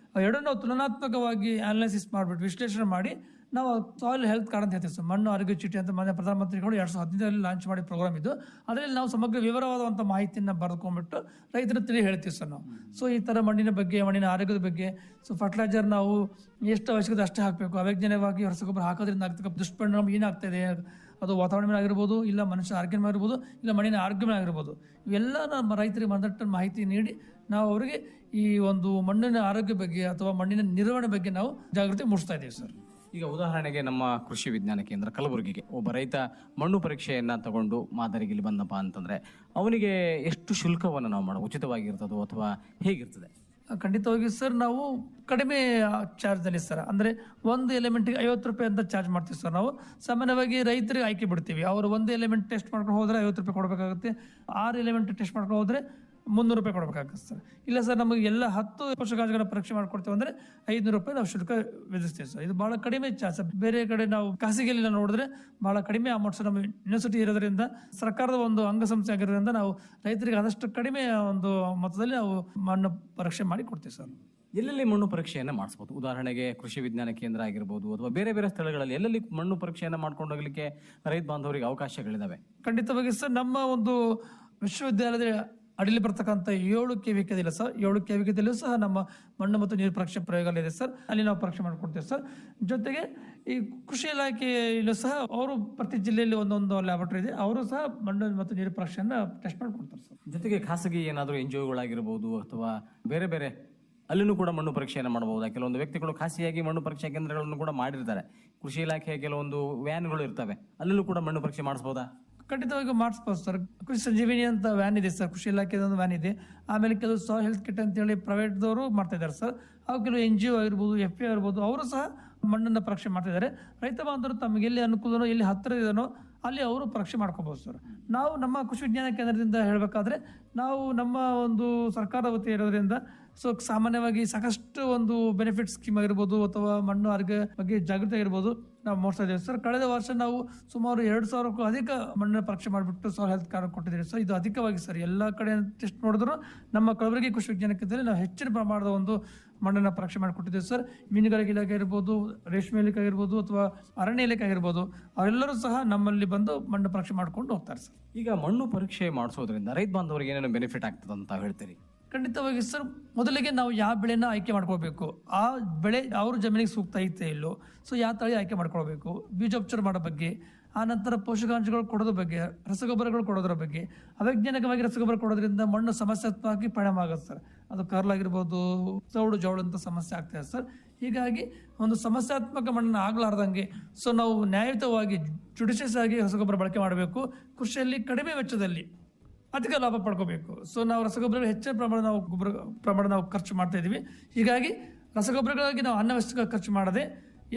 ಎರಡನ್ನೂ ತುಲನಾತ್ಮಕವಾಗಿ ಅನಾಲಿಸಿಸ್ ಮಾಡಿಬಿಟ್ಟು ವಿಶ್ಲೇಷಣೆ ಮಾಡಿ ನಾವು ಸಾಯಿಲ್ ಹೆಲ್ತ್ ಕಾರ್ಡ್ ಅಂತ ಹೇಳ್ತೀವಿ ಸರ್. ಮಣ್ಣು ಆರೋಗ್ಯ ಚೀಟಿ ಅಂತ ಮಾನ್ಯ ಪ್ರಧಾನಮಂತ್ರಿಗಳು 2015 ಲಾಂಚ್ ಮಾಡಿ ಪ್ರೋಗ್ರಾಮ್ ಇದು. ಅದರಲ್ಲಿ ನಾವು ಸಮಗ್ರ ವಿವರವಾದಂಥ ಮಾಹಿತಿಯನ್ನು ಬರೆದುಕೊಂಡ್ಬಿಟ್ಟು ರೈತರ ತಿಳಿ ಹೇಳ್ತೀವಿ ಸರ್ ನಾವು. ಸೊ ಈ ಥರ ಮಣ್ಣಿನ ಬಗ್ಗೆ, ಮಣ್ಣಿನ ಆರೋಗ್ಯದ ಬಗ್ಗೆ, ಸೊ ಫರ್ಟಿಲೈಸರ್ ನಾವು ಎಷ್ಟು ಅವಶ್ಯಕತೆ ಅಷ್ಟೇ ಹಾಕಬೇಕು, ಅವೈಜ್ಞಾನಿಕವಾಗಿ ರಸಗೊಬ್ಬರ ಹಾಕೋದ್ರಿಂದ ಆಗ್ತಕ್ಕ ದುಷ್ಪರಿಣಾಮ ಏನಾಗ್ತಾಯಿದೆ, ಅದು ವಾತಾವರಣ ಮೇಲೆ ಆಗಿರ್ಬೋದು, ಇಲ್ಲ ಮನುಷ್ಯ ಆರೋಗ್ಯ ಮೇಲೆ ಆಗಿರ್ಬೋದು, ಇಲ್ಲ ಮಣ್ಣಿನ ಆರೋಗ್ಯ ಮೇಲೆ ಆಗಿರ್ಬೋದು, ಇವೆಲ್ಲ ನಮ್ಮ ರೈತರಿಗೆ ಮನದಟ್ಟ ಮಾಹಿತಿ ನೀಡಿ ನಾವು ಅವರಿಗೆ ಈ ಒಂದು ಮಣ್ಣಿನ ಆರೋಗ್ಯ ಬಗ್ಗೆ ಅಥವಾ ಮಣ್ಣಿನ ನಿರ್ವಹಣೆ ಬಗ್ಗೆ ನಾವು ಜಾಗೃತಿ ಮೂಡಿಸ್ತಾ ಇದ್ದೀವಿ ಸರ್. ಈಗ ಉದಾಹರಣೆಗೆ ನಮ್ಮ ಕೃಷಿ ವಿಜ್ಞಾನ ಕೇಂದ್ರ ಕಲಬುರಗಿಗೆ ಒಬ್ಬ ರೈತ ಮಣ್ಣು ಪರೀಕ್ಷೆಯನ್ನು ತಗೊಂಡು ಮಾದರಿಗೆ ಇಲ್ಲಿ ಬಂದಪ್ಪ ಅಂತಂದರೆ ಅವನಿಗೆ ಎಷ್ಟು ಶುಲ್ಕವನ್ನು ನಾವು ಮಾಡೋ ಉಚಿತವಾಗಿರ್ತದೋ ಅಥವಾ ಹೇಗಿರ್ತದೆ? ಖಂಡಿತವಾಗಿ ಸರ್, ನಾವು ಕಡಿಮೆ ಚಾರ್ಜ್ನಲ್ಲಿ ಸರ್. ಅಂದರೆ ಒಂದು ಎಲಿಮೆಂಟಿಗೆ 50 ರೂಪಾಯಿ ಅಂತ ಚಾರ್ಜ್ ಮಾಡ್ತೀವಿ ಸರ್. ನಾವು ಸಾಮಾನ್ಯವಾಗಿ ರೈತರಿಗೆ ಆಯ್ಕೆ ಬಿಡ್ತೀವಿ. ಅವರು ಒಂದು ಎಲಿಮೆಂಟ್ ಟೆಸ್ಟ್ ಮಾಡ್ಕೊಂಡು ಹೋದರೆ 50 ರೂಪಾಯಿ ಕೊಡಬೇಕಾಗುತ್ತೆ. 6 ಎಲಿಮೆಂಟ್ ಟೆಸ್ಟ್ ಮಾಡ್ಕೊಂಡು ಹೋದರೆ 300 ರೂಪಾಯಿ ಕೊಡಬೇಕಾಗುತ್ತೆ ಸರ್. ಇಲ್ಲ ಸರ್, ನಮಗೆ ಎಲ್ಲ 10 ಪೋಷಕಾಂಶಗಳ ಪರೀಕ್ಷೆ ಮಾಡ್ಕೊಡ್ತೇವೆ ಅಂದರೆ 500 ರೂಪಾಯಿ ನಾವು ಶುಲ್ಕ ವಿಧಿಸ್ತೀವಿ ಸರ್. ಇದು ಭಾಳ ಕಡಿಮೆ ಚಾರ್ಜ್. ಬೇರೆ ಕಡೆ ನಾವು ಖಾಸಗಿಯಲ್ಲಿ ನೋಡಿದ್ರೆ ಭಾಳ ಕಡಿಮೆ ಅಮೌಂಟ್ ಸರ್. ನಮ್ಮ ಯೂನಿವರ್ಸಿಟಿ ಇರೋದ್ರಿಂದ, ಸರ್ಕಾರದ ಒಂದು ಅಂಗಸಂಸ್ಥೆ ಆಗಿರೋದ್ರಿಂದ ನಾವು ರೈತರಿಗೆ ಆದಷ್ಟು ಕಡಿಮೆ ಒಂದು ಮೊತ್ತದಲ್ಲಿ ನಾವು ಮಣ್ಣು ಪರೀಕ್ಷೆ ಮಾಡಿ ಕೊಡ್ತೀವಿ ಸರ್. ಎಲ್ಲೆಲ್ಲಿ ಮಣ್ಣು ಪರೀಕ್ಷೆಯನ್ನು ಮಾಡಿಸ್ಬೋದು? ಉದಾಹರಣೆಗೆ ಕೃಷಿ ವಿಜ್ಞಾನ ಕೇಂದ್ರ ಆಗಿರ್ಬೋದು ಅಥವಾ ಬೇರೆ ಬೇರೆ ಸ್ಥಳಗಳಲ್ಲಿ ಎಲ್ಲೆಲ್ಲಿ ಮಣ್ಣು ಪರೀಕ್ಷೆಯನ್ನು ಮಾಡ್ಕೊಂಡು ಹೋಗಲಿಕ್ಕೆ ರೈತ ಬಾಂಧವರಿಗೆ ಅವಕಾಶಗಳಿದ್ದಾವೆ? ಖಂಡಿತವಾಗಿ ಸರ್, ನಮ್ಮ ಒಂದು ವಿಶ್ವವಿದ್ಯಾಲಯದ ಅಡಿಯಲ್ಲಿ ಬರ್ತಕ್ಕಂಥ 7 KVKದಲ್ಲಿ ಸರ್, 7 KVKದಲ್ಲೂ ಸಹ ನಮ್ಮ ಮಣ್ಣು ಮತ್ತು ನೀರು ಪರೀಕ್ಷೆ ಪ್ರಯೋಗಾಲಯ ಇದೆ ಸರ್. ಅಲ್ಲಿ ನಾವು ಪರೀಕ್ಷೆ ಮಾಡಿಕೊಡ್ತೇವೆ ಸರ್. ಜೊತೆಗೆ ಈ ಕೃಷಿ ಇಲಾಖೆಯಲ್ಲೂ ಸಹ ಅವರು ಪ್ರತಿ ಜಿಲ್ಲೆಯಲ್ಲಿ ಒಂದೊಂದು ಲ್ಯಾಬೊರೇಟರಿ ಇದೆ, ಅವರು ಸಹ ಮಣ್ಣು ಮತ್ತು ನೀರು ಪರೀಕ್ಷೆಯನ್ನು ಟೆಸ್ಟ್ ಮಾಡಿಕೊಡ್ತಾರೆ ಸರ್. ಜೊತೆಗೆ ಖಾಸಗಿ ಏನಾದರೂ NGOಗಳಾಗಿರ್ಬೋದು ಅಥವಾ ಬೇರೆ ಬೇರೆ ಅಲ್ಲಿನೂ ಕೂಡ ಮಣ್ಣು ಪರೀಕ್ಷೆಯನ್ನು ಮಾಡಬಹುದಾ? ಕೆಲವೊಂದು ವ್ಯಕ್ತಿಗಳು ಖಾಸಗಿಯಾಗಿ ಮಣ್ಣು ಪರೀಕ್ಷಾ ಕೇಂದ್ರಗಳನ್ನು ಕೂಡ ಮಾಡಿರ್ತಾರೆ. ಕೃಷಿ ಇಲಾಖೆಯ ಕೆಲವೊಂದು ವ್ಯಾನ್ಗಳು ಇರ್ತವೆ, ಅಲ್ಲೂ ಕೂಡ ಮಣ್ಣು ಪರೀಕ್ಷೆ ಮಾಡಿಸ್ಬೋದಾ? ಖಂಡಿತವಾಗಿ ಮಾಡಿಸ್ಬೋದು ಸರ್. ಕೃಷಿ ಸಂಜೀವಿನಿ ಅಂತ ವ್ಯಾನ್ ಇದೆ ಸರ್, ಕೃಷಿ ಇಲಾಖೆದೊಂದು ವ್ಯಾನ್ ಇದೆ. ಆಮೇಲೆ ಕೆಲವು ಸಾಯಿಲ್ ಹೆಲ್ತ್ ಕಿಟ್ ಅಂತೇಳಿ ಪ್ರೈವೇಟ್ದವರು ಮಾಡ್ತಾ ಇದ್ದಾರೆ ಸರ್. ಹಾಗೂ ಕೆಲವು NGO ಆಗಿರ್ಬೋದು, FA ಆಗಿರ್ಬೋದು, ಅವರು ಸಹ ಮಣ್ಣನ್ನು ಪರೀಕ್ಷೆ ಮಾಡ್ತಿದ್ದಾರೆ. ರೈತ ಬಾಂಧವರು ತಮಗೆ ಎಲ್ಲಿ ಅನುಕೂಲನೋ, ಎಲ್ಲಿ ಹತ್ತಿರ ಇದನೋ ಅಲ್ಲಿ ಅವರು ಪರೀಕ್ಷೆ ಮಾಡ್ಕೋಬೋದು ಸರ್. ನಾವು ನಮ್ಮ ಕೃಷಿ ವಿಜ್ಞಾನ ಕೇಂದ್ರದಿಂದ ಹೇಳಬೇಕಾದ್ರೆ ನಾವು ನಮ್ಮ ಒಂದು ಸರ್ಕಾರದ ವತಿ ಇರೋದ್ರಿಂದ ಸೊ ಸಾಮಾನ್ಯವಾಗಿ ಸಾಕಷ್ಟು ಒಂದು ಬೆನಿಫಿಟ್ ಸ್ಕೀಮ್ ಆಗಿರ್ಬೋದು ಅಥವಾ ಮಣ್ಣು ಆರೋಗ್ಯ ಬಗ್ಗೆ ಜಾಗೃತಿ ಆಗಿರ್ಬೋದು ನಾವು ಮಾಡ್ತಾ ಇದ್ದೇವೆ ಸರ್. ಕಳೆದ ವರ್ಷ ನಾವು ಸುಮಾರು 2,000ಕ್ಕೂ ಅಧಿಕ ಮಣ್ಣಿನ ಪರೀಕ್ಷೆ ಮಾಡಿಬಿಟ್ಟು ಸಾಯಿಲ್ ಹೆಲ್ತ್ ಕಾರ್ಡ್ ಕೊಟ್ಟಿದ್ದೀವಿ ಸರ್. ಇದು ಅಧಿಕವಾಗಿ ಸರ್. ಎಲ್ಲ ಕಡೆ ಟೆಸ್ಟ್ ನೋಡಿದ್ರು ನಮ್ಮ ಕಲಬುರಗಿ ಕೃಷಿ ವಿಜ್ಞಾನ ಕೇಂದ್ರದಲ್ಲಿ ನಾವು ಹೆಚ್ಚಿನ ಪ್ರಮಾಣದ ಒಂದು ಮಣ್ಣನ್ನು ಪರೀಕ್ಷೆ ಮಾಡಿಕೊಟ್ಟಿದ್ದೇವೆ ಸರ್. ಮೀನುಗಾರಿಕೆ ಇಲಾಖೆ ಆಗಿರ್ಬೋದು, ರೇಷ್ಮೆ ಇಲಾಖೆ ಆಗಿರ್ಬೋದು ಅಥವಾ ಅರಣ್ಯ ಇಲಾಖೆ ಆಗಿರ್ಬೋದು, ಅವರೆಲ್ಲರೂ ಸಹ ನಮ್ಮಲ್ಲಿ ಬಂದು ಮಣ್ಣು ಪರೀಕ್ಷೆ ಮಾಡ್ಕೊಂಡು ಹೋಗ್ತಾರೆ ಸರ್. ಈಗ ಮಣ್ಣು ಪರೀಕ್ಷೆ ಮಾಡಿಸೋದ್ರಿಂದ ರೈತ ಬಾಂಧವರಿಗೆ ಏನೇನು ಬೆನಿಫಿಟ್ ಆಗ್ತದೆ ಅಂತ ಹೇಳ್ತೀರಿ? ಖಂಡಿತವಾಗಿ ಸರ್, ಮೊದಲಿಗೆ ನಾವು ಯಾವ ಬೆಳೆನ ಆಯ್ಕೆ ಮಾಡ್ಕೊಳ್ಬೇಕು, ಆ ಬೆಳೆ ಅವ್ರ ಜಮೀನಿಗೆ ಸೂಕ್ತ ಐತೆ ಇಲ್ಲೋ, ಸೊ ಯಾವ ತಳಿ ಆಯ್ಕೆ ಮಾಡ್ಕೊಳ್ಬೇಕು, ಬೀಜೋಪಚಾರ ಮಾಡೋ ಬಗ್ಗೆ, ಆ ನಂತರ ಪೋಷಕಾಂಶಗಳು ಕೊಡೋದ್ರ ಬಗ್ಗೆ, ರಸಗೊಬ್ಬರಗಳು ಕೊಡೋದ್ರ ಬಗ್ಗೆ. ಅವೈಜ್ಞಾನಿಕವಾಗಿ ರಸಗೊಬ್ಬರ ಕೊಡೋದ್ರಿಂದ ಮಣ್ಣು ಸಮಸ್ಯಾತ್ಮಕವಾಗಿ ಪರಿಣಾಮ ಆಗುತ್ತೆ ಸರ್. ಅದು ಕರ್ಲಾಗಿರ್ಬೋದು, ತೌಡು ಜೋಳ ಅಂತ ಸಮಸ್ಯೆ ಆಗ್ತದೆ ಸರ್. ಹೀಗಾಗಿ ಒಂದು ಸಮಸ್ಯಾತ್ಮಕ ಮಣ್ಣನ್ನು ಆಗಲಾರ್ದಂಗೆ ಸೊ ನಾವು ನ್ಯಾಯಯುತವಾಗಿ ಜುಡಿಷಿಯಸ್ ಆಗಿ ರಸಗೊಬ್ಬರ ಬಳಕೆ ಮಾಡಬೇಕು. ಕೃಷಿಯಲ್ಲಿ ಕಡಿಮೆ ವೆಚ್ಚದಲ್ಲಿ ಅಧಿಕ ಲಾಭ ಪಡ್ಕೋಬೇಕು. ಸೊ ನಾವು ರಸಗೊಬ್ಬರ ಹೆಚ್ಚಿನ ಪ್ರಮಾಣ ನಾವು ಖರ್ಚು ಮಾಡ್ತಾ ಇದ್ದೀವಿ. ಹೀಗಾಗಿ ರಸಗೊಬ್ಬರಗಳಾಗಿ ನಾವು ಅನವಶ್ಯಕ ಖರ್ಚು ಮಾಡದೆ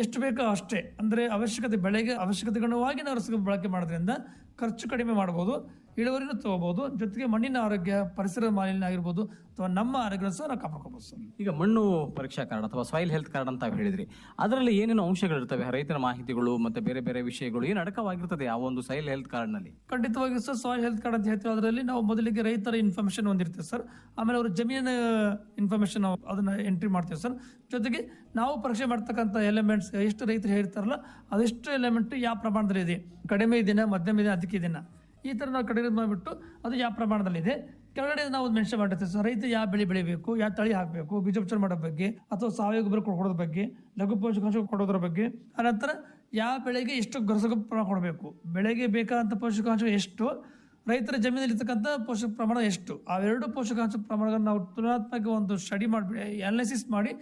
ಎಷ್ಟು ಬೇಕೋ ಅಷ್ಟೇ, ಅಂದರೆ ಅವಶ್ಯಕತೆ ಬೆಳೆಗೆ ಅವಶ್ಯಕತೆಗನುವಾಗಿ ನಾವು ರಸಗೊಬ್ಬರ ಬಳಕೆ ಮಾಡೋದ್ರಿಂದ ಖರ್ಚು ಕಡಿಮೆ ಮಾಡ್ಬೋದು. ಇಳುವರಿನೂ ತಗೋಬಹುದು. ಜೊತೆಗೆ ಮಣ್ಣಿನ ಆರೋಗ್ಯ, ಪರಿಸರ ಮಾಲಿನ್ಯ ಆಗಿರ್ಬೋದು ಅಥವಾ ನಮ್ಮ ಆರೋಗ್ಯ ಸಹ ನಾವು ಕಾಪಾಡ್ಕೋಬಹುದು ಸರ್. ಈಗ ಮಣ್ಣು ಪರೀಕ್ಷಾ ಕಾರ್ಡ್ ಅಥವಾ ಸಾಯಿಲ್ ಹೆಲ್ತ್ ಕಾರ್ಡ್ ಅಂತ ಹೇಳಿದ್ರಿ, ಅದರಲ್ಲಿ ಏನೇನು ಅಂಶಗಳಿರ್ತವೆ, ರೈತರ ಮಾಹಿತಿಗಳು ಮತ್ತೆ ಬೇರೆ ಬೇರೆ ವಿಷಯಗಳು ಏನು ಅಡಕವಾಗಿರ್ತದೆ ಆ ಒಂದು ಸಾಯಿಲ್ ಹೆಲ್ತ್ ಕಾರ್ಡ್ ನಲ್ಲಿ? ಖಂಡಿತವಾಗಿ ಸರ್, ಸಾಯಿಲ್ ಹೆಲ್ತ್ ಕಾರ್ಡ್ ಅಂತ ಹೇಳ್ತೀವಿ. ಅದರಲ್ಲಿ ನಾವು ಮೊದಲಿಗೆ ರೈತರ ಇನ್ಫಾರ್ಮೇಶನ್ ಹೊಂದಿರ್ತೇವೆ ಸರ್. ಆಮೇಲೆ ಅವರು ಜಮೀನಿನ ಇನ್ಫಾರ್ಮೇಶನ್ ನಾವು ಅದನ್ನ ಎಂಟ್ರಿ ಮಾಡ್ತೇವೆ ಸರ್. ಜೊತೆಗೆ ನಾವು ಪರೀಕ್ಷೆ ಮಾಡ್ತಕ್ಕಂಥ ಎಲಿಮೆಂಟ್ಸ್ ಎಷ್ಟು ರೈತರು ಹೇಳ್ತಾರಲ್ಲ ಅದೆಷ್ಟು ಎಲಿಮೆಂಟ್ ಯಾವ ಪ್ರಮಾಣದಲ್ಲಿ ಇದೆ, ಕಡಿಮೆ ಇದೆನಾ, ಮಧ್ಯಮ ಇದೆ, ಅದಕ್ಕೆ ಇದೆನಾ, ಈ ಥರ ನಾವು ಕಡಿಮೆ ಮಾಡಿಬಿಟ್ಟು ಅದು ಯಾವ ಪ್ರಮಾಣದಲ್ಲಿದೆ ಕೆಳಗಡೆ ನಾವು ಮೆನ್ಷನ್ ಮಾಡಿರ್ತೇವೆ ಸರ್. ರೈತ ಯಾವ ಬೆಳೆ ಬೆಳಿಬೇಕು, ಯಾವ ತಳಿ ಹಾಕಬೇಕು, ಬೀಜೋಪಚಾರ ಮಾಡೋ ಬಗ್ಗೆ ಅಥವಾ ಸಾವಯವ ಗೊಬ್ಬರ ಕೊಡೋದ್ರ ಬಗ್ಗೆ, ಲಘು ಪೋಷಕಾಂಶ ಕೊಡೋದ್ರ ಬಗ್ಗೆ, ಅನಂತರ ಯಾವ ಬೆಳೆಗೆ ಎಷ್ಟು ರಸಗೊಬ್ಬರ ಕೊಡಬೇಕು, ಬೆಳೆಗೆ ಬೇಕಾದಂಥ ಪೋಷಕಾಂಶ ಎಷ್ಟು, ರೈತರ ಜಮೀನಲ್ಲಿ ಇರ್ತಕ್ಕಂಥ ಪೋಷಕ ಪ್ರಮಾಣ ಎಷ್ಟು, ಅವೆರಡು ಪೋಷಕಾಂಶ ಪ್ರಮಾಣಗಳನ್ನು ನಾವು ತುಲನಾತ್ಮಕ ಒಂದು ಸ್ಟಡಿ ಮಾಡಿ ಅನಾಲಿಸಿಸ್ ಮಾಡಿ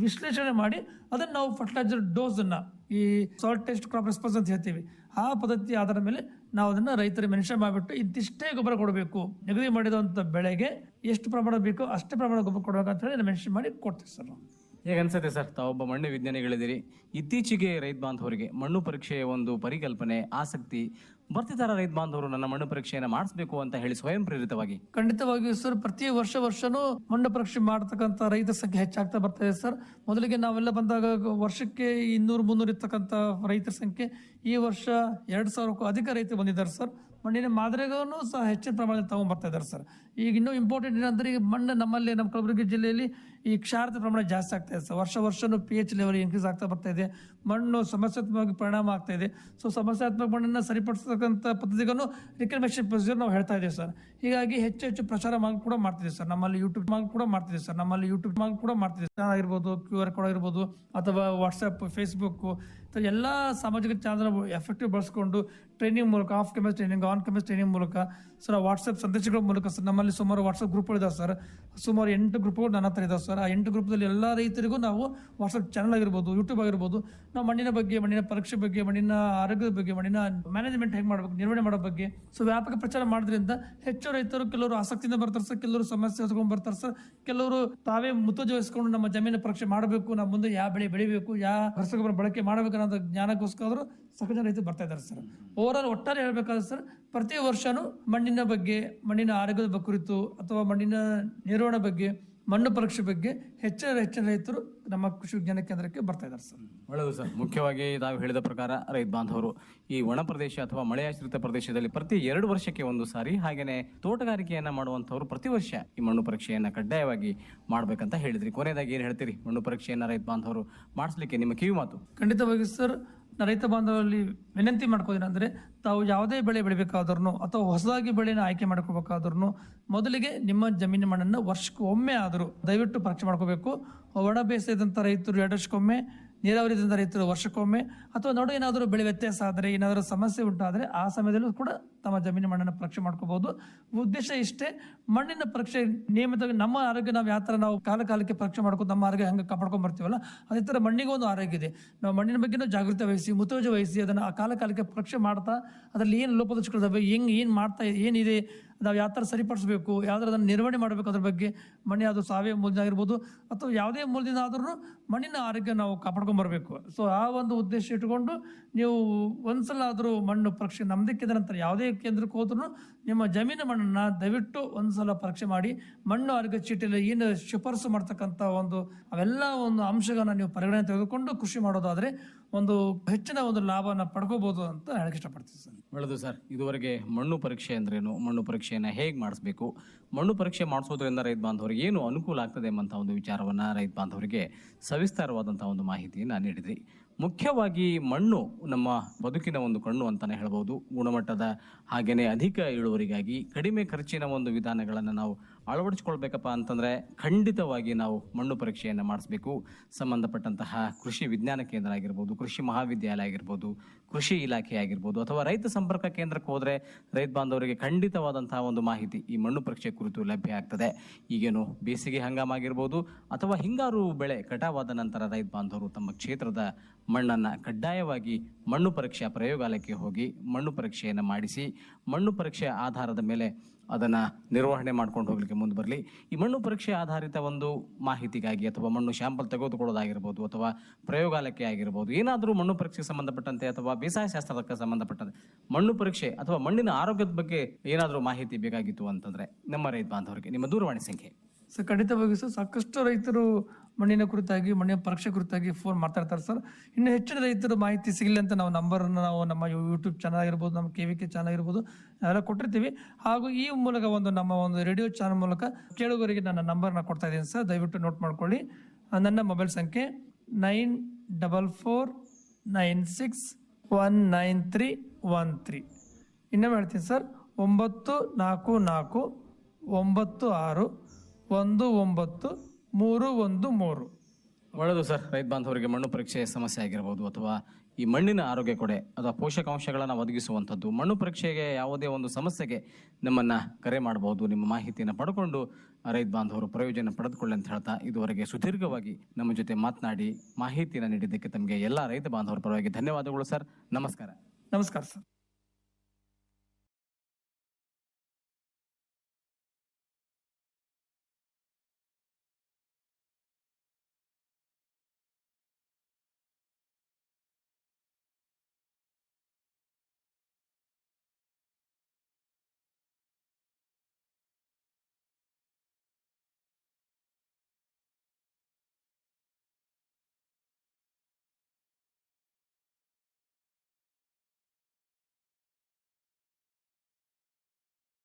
ವಿಶ್ಲೇಷಣೆ ಮಾಡಿ ಅದನ್ನು ನಾವು ಫರ್ಟಿಲೈಸರ್ ಡೋಸನ್ನು ಈ ಸಾಯಿಲ್ ಟೆಸ್ಟ್ ಕ್ರಾಪ್ ರೆಸ್ಪಾನ್ಸ್ ಅಂತ ಹೇಳ್ತೀವಿ, ಆ ಪದ್ಧತಿ ಆಧಾರದ ಮೇಲೆ ನಾವು ಅದನ್ನು ರೈತರಿಗೆ ಮೆನ್ಷನ್ ಮಾಡಿಬಿಟ್ಟು ಇಂತಿಷ್ಟೇ ಗೊಬ್ಬರ ಕೊಡಬೇಕು, ನಿಗದಿ ಮಾಡಿದಂಥ ಬೆಳೆಗೆ ಎಷ್ಟು ಪ್ರಮಾಣ ಬೇಕೋ ಅಷ್ಟೇ ಪ್ರಮಾಣ ಗೊಬ್ಬರ ಕೊಡಬೇಕು ಅಂತ ಹೇಳಿ ಮೆನ್ಷನ್ ಮಾಡಿ ಕೊಡ್ತೀವಿ ಸರ್ ನಾವು. ಹೇಗೆ ಅನ್ಸುತ್ತೆ ಸರ್, ತಾವೊಬ್ಬ ಮಣ್ಣು ವಿಜ್ಞಾನಿಗಳಿದ್ದೀರಿ, ಇತ್ತೀಚೆಗೆ ರೈತ ಬಾಂಧವರಿಗೆ ಮಣ್ಣು ಪರೀಕ್ಷೆಯ ಒಂದು ಪರಿಕಲ್ಪನೆ, ಆಸಕ್ತಿ ಬರ್ತಿದ್ದಾರ ರೈತ ಬಾಂಧವರು ನನ್ನ ಮಣ್ಣು ಪರೀಕ್ಷೆಯನ್ನು ಮಾಡಿಸ್ಬೇಕು ಅಂತ ಹೇಳಿ ಸ್ವಯಂ ಪ್ರೇರಿತವಾಗಿ? ಖಂಡಿತವಾಗಿಯೂ ಸರ್, ಪ್ರತಿ ವರ್ಷನೂ ಮಣ್ಣು ಪರೀಕ್ಷೆ ಮಾಡತಕ್ಕಂಥ ರೈತರ ಸಂಖ್ಯೆ ಹೆಚ್ಚಾಗ್ತಾ ಬರ್ತಾ ಇದೆ ಸರ್. ಮೊದಲಿಗೆ ನಾವೆಲ್ಲ ಬಂದಾಗ ವರ್ಷಕ್ಕೆ 200-300 ಇರ್ತಕ್ಕಂಥ ರೈತರ ಸಂಖ್ಯೆ ಈ ವರ್ಷ 2000ಕ್ಕೂ ಅಧಿಕ ರೈತರು ಬಂದಿದ್ದಾರೆ ಸರ್. ಮಣ್ಣಿನ ಮಾದರಿಗಳನ್ನು ಸಹ ಹೆಚ್ಚಿನ ಪ್ರಮಾಣದಲ್ಲಿ ತಗೊಂಡ್ಬರ್ತಾ ಇದ್ದಾರೆ ಸರ್. ಈಗ ಇನ್ನೂ ಇಂಪಾರ್ಟೆಂಟ್ ಏನಂದ್ರೆ, ಈಗ ಮಣ್ಣು ನಮ್ಮಲ್ಲಿ ನಮ್ಮ ಕಲಬುರಗಿ ಜಿಲ್ಲೆಯಲ್ಲಿ ಈ ಕ್ಷಾರತೆ ಪ್ರಮಾಣ ಜಾಸ್ತಿ ಆಗ್ತಾ ಇದೆ ಸರ್. ವರ್ಷನೂ pH ಲೆವೆಲ್ ಇನ್ಕ್ರೀಸ್ ಆಗ್ತಾ ಬರ್ತಾ ಇದೆ. ಮಣ್ಣು ಸಮಸ್ಯಾತ್ಮಕವಾಗಿ ಪರಿಣಾಮ ಆಗ್ತಾ ಇದೆ. ಸೊ ಸಮಸ್ಯಾತ್ಮಕ ಮಣ್ಣನ್ನು ಸರಿಪಡಿಸತಕ್ಕಂಥ ಪದ್ಧತಿಗಳನ್ನು ರಿಕಮೆಂಡೇಶನ್ ಪ್ರೊಸೀಜರ್ ನಾವು ಹೇಳ್ತಾ ಇದ್ದೀವಿ ಸರ್. ಹೀಗಾಗಿ ಹೆಚ್ಚು ಪ್ರಚಾರ ಕೂಡ ಮಾಡ್ತಿದ್ದೀವಿ ಸರ್. ನಮ್ಮಲ್ಲಿ ಯೂಟ್ಯೂಬ್ ಕೂಡ ಮಾಡ್ತಿದ್ದೀವಿ ಸರ್. ಆಗಿರ್ಬೋದು, QR ಕೋಡ್ ಆಗಿರ್ಬೋದು, ಅಥವಾ ವಾಟ್ಸಪ್, ಫೇಸ್ಬುಕ್ ಎಲ್ಲ ಸಾಮಾಜಿಕ ಚಾನಲ್ ಎಫೆಕ್ಟಿವ್ ಬಳಸ್ಕೊಂಡು ಟ್ರೈನಿಂಗ್ ಮೂಲಕ, of campus training, on campus training ಮೂಲಕ ಸರ್, ವಾಟ್ಸಪ್ ಸಂದೇಶಗಳ ಮೂಲಕ ಸರ್, ನಮ್ಮಲ್ಲಿ ಸುಮಾರು ವಾಟ್ಸಪ್ ಗ್ರೂಪ್ಗಳಿದಾವೆ ಸರ್. ಸುಮಾರು 8 ಗ್ರೂಪ್ಗಳು ನನ್ನ ಹತ್ರ ಇದಾವೆ ಸರ್. ಆ 8 ಗ್ರೂಪ್ದಲ್ಲಿ ಎಲ್ಲ ರೈತರಿಗೂ ನಾವು ವಾಟ್ಸಪ್ ಚಾನಲ್ ಆಗಿರ್ಬೋದು, ಯೂಟ್ಯೂಬ್ ಆಗಿರ್ಬೋದು, ನಾವು ಮಣ್ಣಿನ ಬಗ್ಗೆ, ಮಣ್ಣಿನ ಪರೀಕ್ಷೆ ಬಗ್ಗೆ, ಮಣ್ಣಿನ ಆರೋಗ್ಯದ ಬಗ್ಗೆ, ಮಣ್ಣಿನ ಮ್ಯಾನೇಜ್ಮೆಂಟ್ ಹೇಗೆ ಮಾಡಬೇಕು, ನಿರ್ವಹಣೆ ಮಾಡೋ ಬಗ್ಗೆ ಸೊ ವ್ಯಾಪಕ ಪ್ರಚಾರ ಮಾಡೋದ್ರಿಂದ ಹೆಚ್ಚು ರೈತರು ಕೆಲವರು ಆಸಕ್ತಿಯಿಂದ ಬರ್ತಾರೆ ಸರ್, ಕೆಲವರು ಸಮಸ್ಯೆ ಹೊತ್ಕೊಂಡು ಬರ್ತಾರೆ ಸರ್, ಕೆಲವರು ತಾವೇ ಮುತುವರ್ಜಿ ವಹಿಸ್ಕೊಂಡು ನಮ್ಮ ಜಮೀನು ಪರೀಕ್ಷೆ ಮಾಡಬೇಕು, ನಮ್ಮ ಮುಂದೆ ಯಾವ ಬೆಳೆ ಬೆಳಿಬೇಕು, ಯಾವ ರಸಗೊಬ್ಬರ ಬಳಕೆ ಮಾಡಬೇಕು ಅನ್ನೋ ಜ್ಞಾನಕ್ಕೋಸ್ಕರ ಸಾಕಷ್ಟು ಜನ ರೈತರು ಬರ್ತಾ ಇದ್ದಾರೆ ಸರ್. ಓವರಾಲ್ ಒಟ್ಟಾರೆ ಹೇಳ್ಬೇಕಾದ್ರೆ ಸರ್, ಪ್ರತಿ ವರ್ಷನೂ ಮಣ್ಣಿನ ಬಗ್ಗೆ, ಮಣ್ಣಿನ ಆರೋಗ್ಯದ ಕುರಿತು ಅಥವಾ ಮಣ್ಣಿನ ನಿರ್ವಹಣೆ ಬಗ್ಗೆ, ಮಣ್ಣು ಪರೀಕ್ಷೆ ಬಗ್ಗೆ ಹೆಚ್ಚಿನ ರೈತರು ನಮ್ಮ ಕೃಷಿ ವಿಜ್ಞಾನ ಕೇಂದ್ರಕ್ಕೆ ಬರ್ತಾ ಇದ್ದಾರೆ ಸರ್. ಒಳ್ಳೆಯದು ಸರ್. ಮುಖ್ಯವಾಗಿ ತಾವು ಹೇಳಿದ ಪ್ರಕಾರ ರೈತ ಬಾಂಧವರು ಈ ಒಣ ಪ್ರದೇಶ ಅಥವಾ ಮಳೆಯಾಶ್ರಿತ ಪ್ರದೇಶದಲ್ಲಿ ಪ್ರತಿ 2 ವರ್ಷಕ್ಕೆ ಒಂದು ಸಾರಿ, ಹಾಗೇನೆ ತೋಟಗಾರಿಕೆಯನ್ನ ಮಾಡುವಂತವರು ಪ್ರತಿ ವರ್ಷ ಈ ಮಣ್ಣು ಪರೀಕ್ಷೆಯನ್ನ ಕಡ್ಡಾಯವಾಗಿ ಮಾಡ್ಬೇಕಂತ ಹೇಳಿದ್ರಿ. ಕೊನೆಯದಾಗಿ ಏನು ಹೇಳ್ತೀರಿ, ಮಣ್ಣು ಪರೀಕ್ಷೆಯನ್ನ ರೈತ ಬಾಂಧವರು ಮಾಡಿಸ್ಲಿಕ್ಕೆ ನಿಮ್ಮ ಕಿವಿ ಮಾತು? ಖಂಡಿತವಾಗಿ ಸರ್, ರೈತ ಬಾಂಧವರಲ್ಲಿ ವಿನಂತಿ ಮಾಡ್ಕೋದೇನೆಂದರೆ, ತಾವು ಯಾವುದೇ ಬೆಳೆ ಬೆಳಿಬೇಕಾದ್ರೂ ಅಥವಾ ಹೊಸದಾಗಿ ಬೆಳೆನ ಆಯ್ಕೆ ಮಾಡ್ಕೋಬೇಕಾದ್ರೂ ಮೊದಲಿಗೆ ನಿಮ್ಮ ಜಮೀನಿನ ಮಣ್ಣನ್ನು ವರ್ಷಕ್ಕೆ ಒಮ್ಮೆ ಆದರೂ ದಯವಿಟ್ಟು ಪರೀಕ್ಷೆ ಮಾಡ್ಕೋಬೇಕು. ಒಣ ಬೇಸಾಯದಂಥ ರೈತರು 2 ವರ್ಷಕ್ಕೊಮ್ಮೆ, ನೀರಾವರಿಯಿಂದ ರೈತರು ವರ್ಷಕ್ಕೊಮ್ಮೆ, ಅಥವಾ ನೋಡು ಏನಾದರೂ ಬೆಳೆ ವ್ಯತ್ಯಾಸ ಆದರೆ, ಏನಾದರೂ ಸಮಸ್ಯೆ ಉಂಟಾದರೆ ಆ ಸಮಯದಲ್ಲೂ ಕೂಡ ತಮ್ಮ ಜಮೀನಿನ ಮಣ್ಣನ್ನು ಪರೀಕ್ಷೆ ಮಾಡ್ಕೋಬಹುದು. ಉದ್ದೇಶ ಇಷ್ಟೇ, ಮಣ್ಣಿನ ಪರೀಕ್ಷೆ ನಿಯಮಿತವಾಗಿ ನಮ್ಮ ಆರೋಗ್ಯ ನಾವು ಯಾವ ಥರ ನಾವು ಕಾಲಕ್ಕೆ ಪರೀಕ್ಷೆ ಮಾಡ್ಕೊಂಡು ನಮ್ಮ ಆರೋಗ್ಯ ಹೆಂಗೆ ಕಾಪಾಡ್ಕೊಂಡು ಬರ್ತೀವಲ್ಲ, ಅದೇ ಥರ ಮಣ್ಣಿಗೂ ಒಂದು ಆರೋಗ್ಯ ಇದೆ. ನಾವು ಮಣ್ಣಿನ ಬಗ್ಗೆನೂ ಜಾಗೃತಿ ವಹಿಸಿ, ಮುತುವರ್ಜಿ ವಹಿಸಿ, ಅದನ್ನು ಆ ಕಾಲಕ್ಕೆ ಪರೀಕ್ಷೆ ಮಾಡ್ತಾ ಅದರಲ್ಲಿ ಏನು ಲೋಪದೋಷಗಳಿದಾವೆ, ಏನು ಮಾಡ್ತಾ ಏನಿದೆ, ನಾವು ಯಾವ ಥರ ಸರಿಪಡಿಸಬೇಕು, ಯಾವ್ದಾರು ಅದನ್ನು ನಿರ್ವಹಣೆ ಮಾಡಬೇಕು, ಅದ್ರ ಬಗ್ಗೆ ಮಣ್ಣು ಯಾವುದು ಸಾವಯವ ಮೂಲದಿಂದ ಆಗಿರ್ಬೋದು ಅಥವಾ ಯಾವುದೇ ಮೂಲದಿಂದ ಆದ್ರೂ ಮಣ್ಣಿನ ಆರೋಗ್ಯ ನಾವು ಕಾಪಾಡ್ಕೊಂಡು ಬರಬೇಕು. ಸೊ ಆ ಒಂದು ಉದ್ದೇಶ ಇಟ್ಕೊಂಡು ನೀವು ಒಂದ್ಸಲ ಆದರೂ ಮಣ್ಣು ಪರೀಕ್ಷೆ ನಮ್ದಕ್ಕಿದ ನಂತರ ಯಾವುದೇ ಕೇಂದ್ರಕ್ಕೆ ಹೋದ್ರೂ ನಿಮ್ಮ ಜಮೀನು ಮಣ್ಣನ್ನು ದಯವಿಟ್ಟು ಒಂದ್ಸಲ ಪರೀಕ್ಷೆ ಮಾಡಿ, ಮಣ್ಣು ಆರೋಗ್ಯ ಚೀಟಿಯಲ್ಲಿ ಏನು ಶಿಫಾರಸು ಮಾಡ್ತಕ್ಕಂಥ ಅವೆಲ್ಲ ಒಂದು ಅಂಶಗಳನ್ನ ನೀವು ಪರಿಗಣನೆ ತೆಗೆದುಕೊಂಡು ಕೃಷಿ ಮಾಡೋದಾದರೆ ಒಂದು ಹೆಚ್ಚಿನ ಒಂದು ಲಾಭನ ಪಡ್ಕೋಬಹುದು ಅಂತ ಹೇಳಕ್ಕೆ ಇಷ್ಟಪಡ್ತೀನಿ ಸರ್. ಒಳ್ಳೆಯದು ಸರ್. ಇದುವರೆಗೆ ಮಣ್ಣು ಪರೀಕ್ಷೆ ಅಂದ್ರೇನು, ಮಣ್ಣು ಪರೀಕ್ಷೆಯನ್ನು ಹೇಗೆ ಮಾಡಿಸ್ಬೇಕು, ಮಣ್ಣು ಪರೀಕ್ಷೆ ಮಾಡಿಸೋದ್ರಿಂದ ರೈತ ಬಾಂಧವರಿಗೆ ಏನು ಅನುಕೂಲ ಆಗ್ತದೆ ಎಂಬಂಥ ಒಂದು ವಿಚಾರವನ್ನು ರೈತ ಬಾಂಧವರಿಗೆ ಸವಿಸ್ತಾರವಾದಂಥ ಒಂದು ಮಾಹಿತಿಯನ್ನು ನೀಡಿದ್ರಿ. ಮುಖ್ಯವಾಗಿ ಮಣ್ಣು ನಮ್ಮ ಬದುಕಿನ ಒಂದು ಕಣ್ಣು ಅಂತಲೇ ಹೇಳ್ಬೋದು. ಗುಣಮಟ್ಟದ ಹಾಗೆಯೇ ಅಧಿಕ ಇಳುವರಿಗಾಗಿ ಕಡಿಮೆ ಖರ್ಚಿನ ಒಂದು ವಿಧಾನಗಳನ್ನು ನಾವು ಅಳವಡಿಸ್ಕೊಳ್ಬೇಕಪ್ಪ ಅಂತಂದರೆ ಖಂಡಿತವಾಗಿ ನಾವು ಮಣ್ಣು ಪರೀಕ್ಷೆಯನ್ನು ಮಾಡಿಸ್ಬೇಕು. ಸಂಬಂಧಪಟ್ಟಂತಹ ಕೃಷಿ ವಿಜ್ಞಾನ ಕೇಂದ್ರ ಆಗಿರ್ಬೋದು, ಕೃಷಿ ಮಹಾವಿದ್ಯಾಲಯ ಆಗಿರ್ಬೋದು, ಕೃಷಿ ಇಲಾಖೆ ಆಗಿರ್ಬೋದು, ಅಥವಾ ರೈತ ಸಂಪರ್ಕ ಕೇಂದ್ರಕ್ಕೆ ಹೋದರೆ ರೈತ ಬಾಂಧವರಿಗೆ ಖಂಡಿತವಾದಂತಹ ಒಂದು ಮಾಹಿತಿ ಈ ಮಣ್ಣು ಪರೀಕ್ಷೆ ಕುರಿತು ಲಭ್ಯ ಆಗ್ತದೆ. ಈಗೇನು ಬೇಸಿಗೆ ಹಂಗಾಮ ಆಗಿರ್ಬೋದು ಅಥವಾ ಹಿಂಗಾರು ಬೆಳೆ ಕಟಾವಾದ ನಂತರ ರೈತ ಬಾಂಧವರು ತಮ್ಮ ಕ್ಷೇತ್ರದ ಮಣ್ಣನ್ನು ಕಡ್ಡಾಯವಾಗಿ ಮಣ್ಣು ಪರೀಕ್ಷಾ ಪ್ರಯೋಗಾಲಯಕ್ಕೆ ಹೋಗಿ ಮಣ್ಣು ಪರೀಕ್ಷೆಯನ್ನು ಮಾಡಿಸಿ, ಮಣ್ಣು ಪರೀಕ್ಷೆಯ ಆಧಾರದ ಮೇಲೆ ಅದನ್ನು ನಿರ್ವಹಣೆ ಮಾಡ್ಕೊಂಡು ಹೋಗ್ಲಿಕ್ಕೆ ಮುಂದೆ ಬರಲಿ. ಈ ಮಣ್ಣು ಪರೀಕ್ಷೆ ಆಧಾರಿತ ಒಂದು ಮಾಹಿತಿಗಾಗಿ ಅಥವಾ ಮಣ್ಣು ಶಾಂಪಲ್ ತೆಗೆದುಕೊಳ್ಳೋದಾಗಿರ್ಬೋದು ಅಥವಾ ಪ್ರಯೋಗಾಲಯಕ್ಕೆ ಆಗಿರ್ಬೋದು, ಏನಾದರೂ ಮಣ್ಣು ಪರೀಕ್ಷೆಗೆ ಸಂಬಂಧಪಟ್ಟಂತೆ ಅಥವಾ ಬೇಸಾಯ ಶಾಸ್ತ್ರಕ್ಕೆ ಸಂಬಂಧಪಟ್ಟಂತೆ ಮಣ್ಣು ಪರೀಕ್ಷೆ ಅಥವಾ ಮಣ್ಣಿನ ಆರೋಗ್ಯದ ಬಗ್ಗೆ ಏನಾದರೂ ಮಾಹಿತಿ ಬೇಕಾಗಿತ್ತು ಅಂತಂದರೆ ನಮ್ಮ ರೈತ ಬಾಂಧವರಿಗೆ ನಿಮ್ಮ ದೂರವಾಣಿ ಸಂಖ್ಯೆ. ಸರ್ ಖಂಡಿತವಾಗಿ ಸರ್, ಸಾಕಷ್ಟು ರೈತರು ಮಣ್ಣಿನ ಕುರಿತಾಗಿ ಮಣ್ಣಿನ ಪರೀಕ್ಷೆ ಕುರಿತಾಗಿ ಫೋನ್ ಮಾಡ್ತಾ ಸರ್. ಇನ್ನು ಹೆಚ್ಚಿನ ರೈತರು ಮಾಹಿತಿ ಸಿಗಲಿ ಅಂತ ನಾವು ನಂಬರನ್ನು ನಾವು ನಮ್ಮ ಯೂಟ್ಯೂಬ್ ಚಾನಲ್ ಆಗಿರ್ಬೋದು, ನಮ್ಮ KVK ಚಾನಲ್ ಆಗಿರ್ಬೋದು ಎಲ್ಲ ಕೊಟ್ಟಿರ್ತೀವಿ. ಹಾಗೂ ಈ ಮೂಲಕ ನಮ್ಮ ಒಂದು ರೇಡಿಯೋ ಚಾನಲ್ ಮೂಲಕ ಕೇಳುಗರಿಗೆ ನನ್ನ ನಂಬರ್ನ ಕೊಡ್ತಾ ಇದ್ದೀನಿ ಸರ್, ದಯವಿಟ್ಟು ನೋಟ್ ಮಾಡ್ಕೊಳ್ಳಿ. ನನ್ನ ಮೊಬೈಲ್ ಸಂಖ್ಯೆ 9449619313. ಇನ್ನೊಮ್ಮೆ ಹೇಳ್ತೀನಿ ಸರ್, 9446191313. ಒಳ್ಳೆಯದು ಸರ್. ರೈತ ಬಾಂಧವರಿಗೆ ಮಣ್ಣು ಪರೀಕ್ಷೆ ಸಮಸ್ಯೆ ಆಗಿರ್ಬೋದು ಅಥವಾ ಈ ಮಣ್ಣಿನ ಆರೋಗ್ಯ ಕೊಡೆ ಅಥವಾ ಪೋಷಕಾಂಶಗಳನ್ನು ಒದಗಿಸುವಂಥದ್ದು, ಮಣ್ಣು ಪರೀಕ್ಷೆಗೆ ಯಾವುದೇ ಒಂದು ಸಮಸ್ಯೆಗೆ ನಮ್ಮನ್ನು ಕರೆ ಮಾಡಬಹುದು. ನಿಮ್ಮ ಮಾಹಿತಿಯನ್ನು ಪಡ್ಕೊಂಡು ರೈತ ಬಾಂಧವರು ಪ್ರಯೋಜನ ಪಡೆದುಕೊಳ್ಳಿ ಅಂತ ಹೇಳ್ತಾ, ಇದುವರೆಗೆ ಸುದೀರ್ಘವಾಗಿ ನಮ್ಮ ಜೊತೆ ಮಾತನಾಡಿ ಮಾಹಿತಿಯನ್ನು ನೀಡಿದ್ದಕ್ಕೆ ತಮಗೆ ಎಲ್ಲ ರೈತ ಬಾಂಧವರ ಪರವಾಗಿ ಧನ್ಯವಾದಗಳು ಸರ್. ನಮಸ್ಕಾರ. ನಮಸ್ಕಾರ ಸರ್.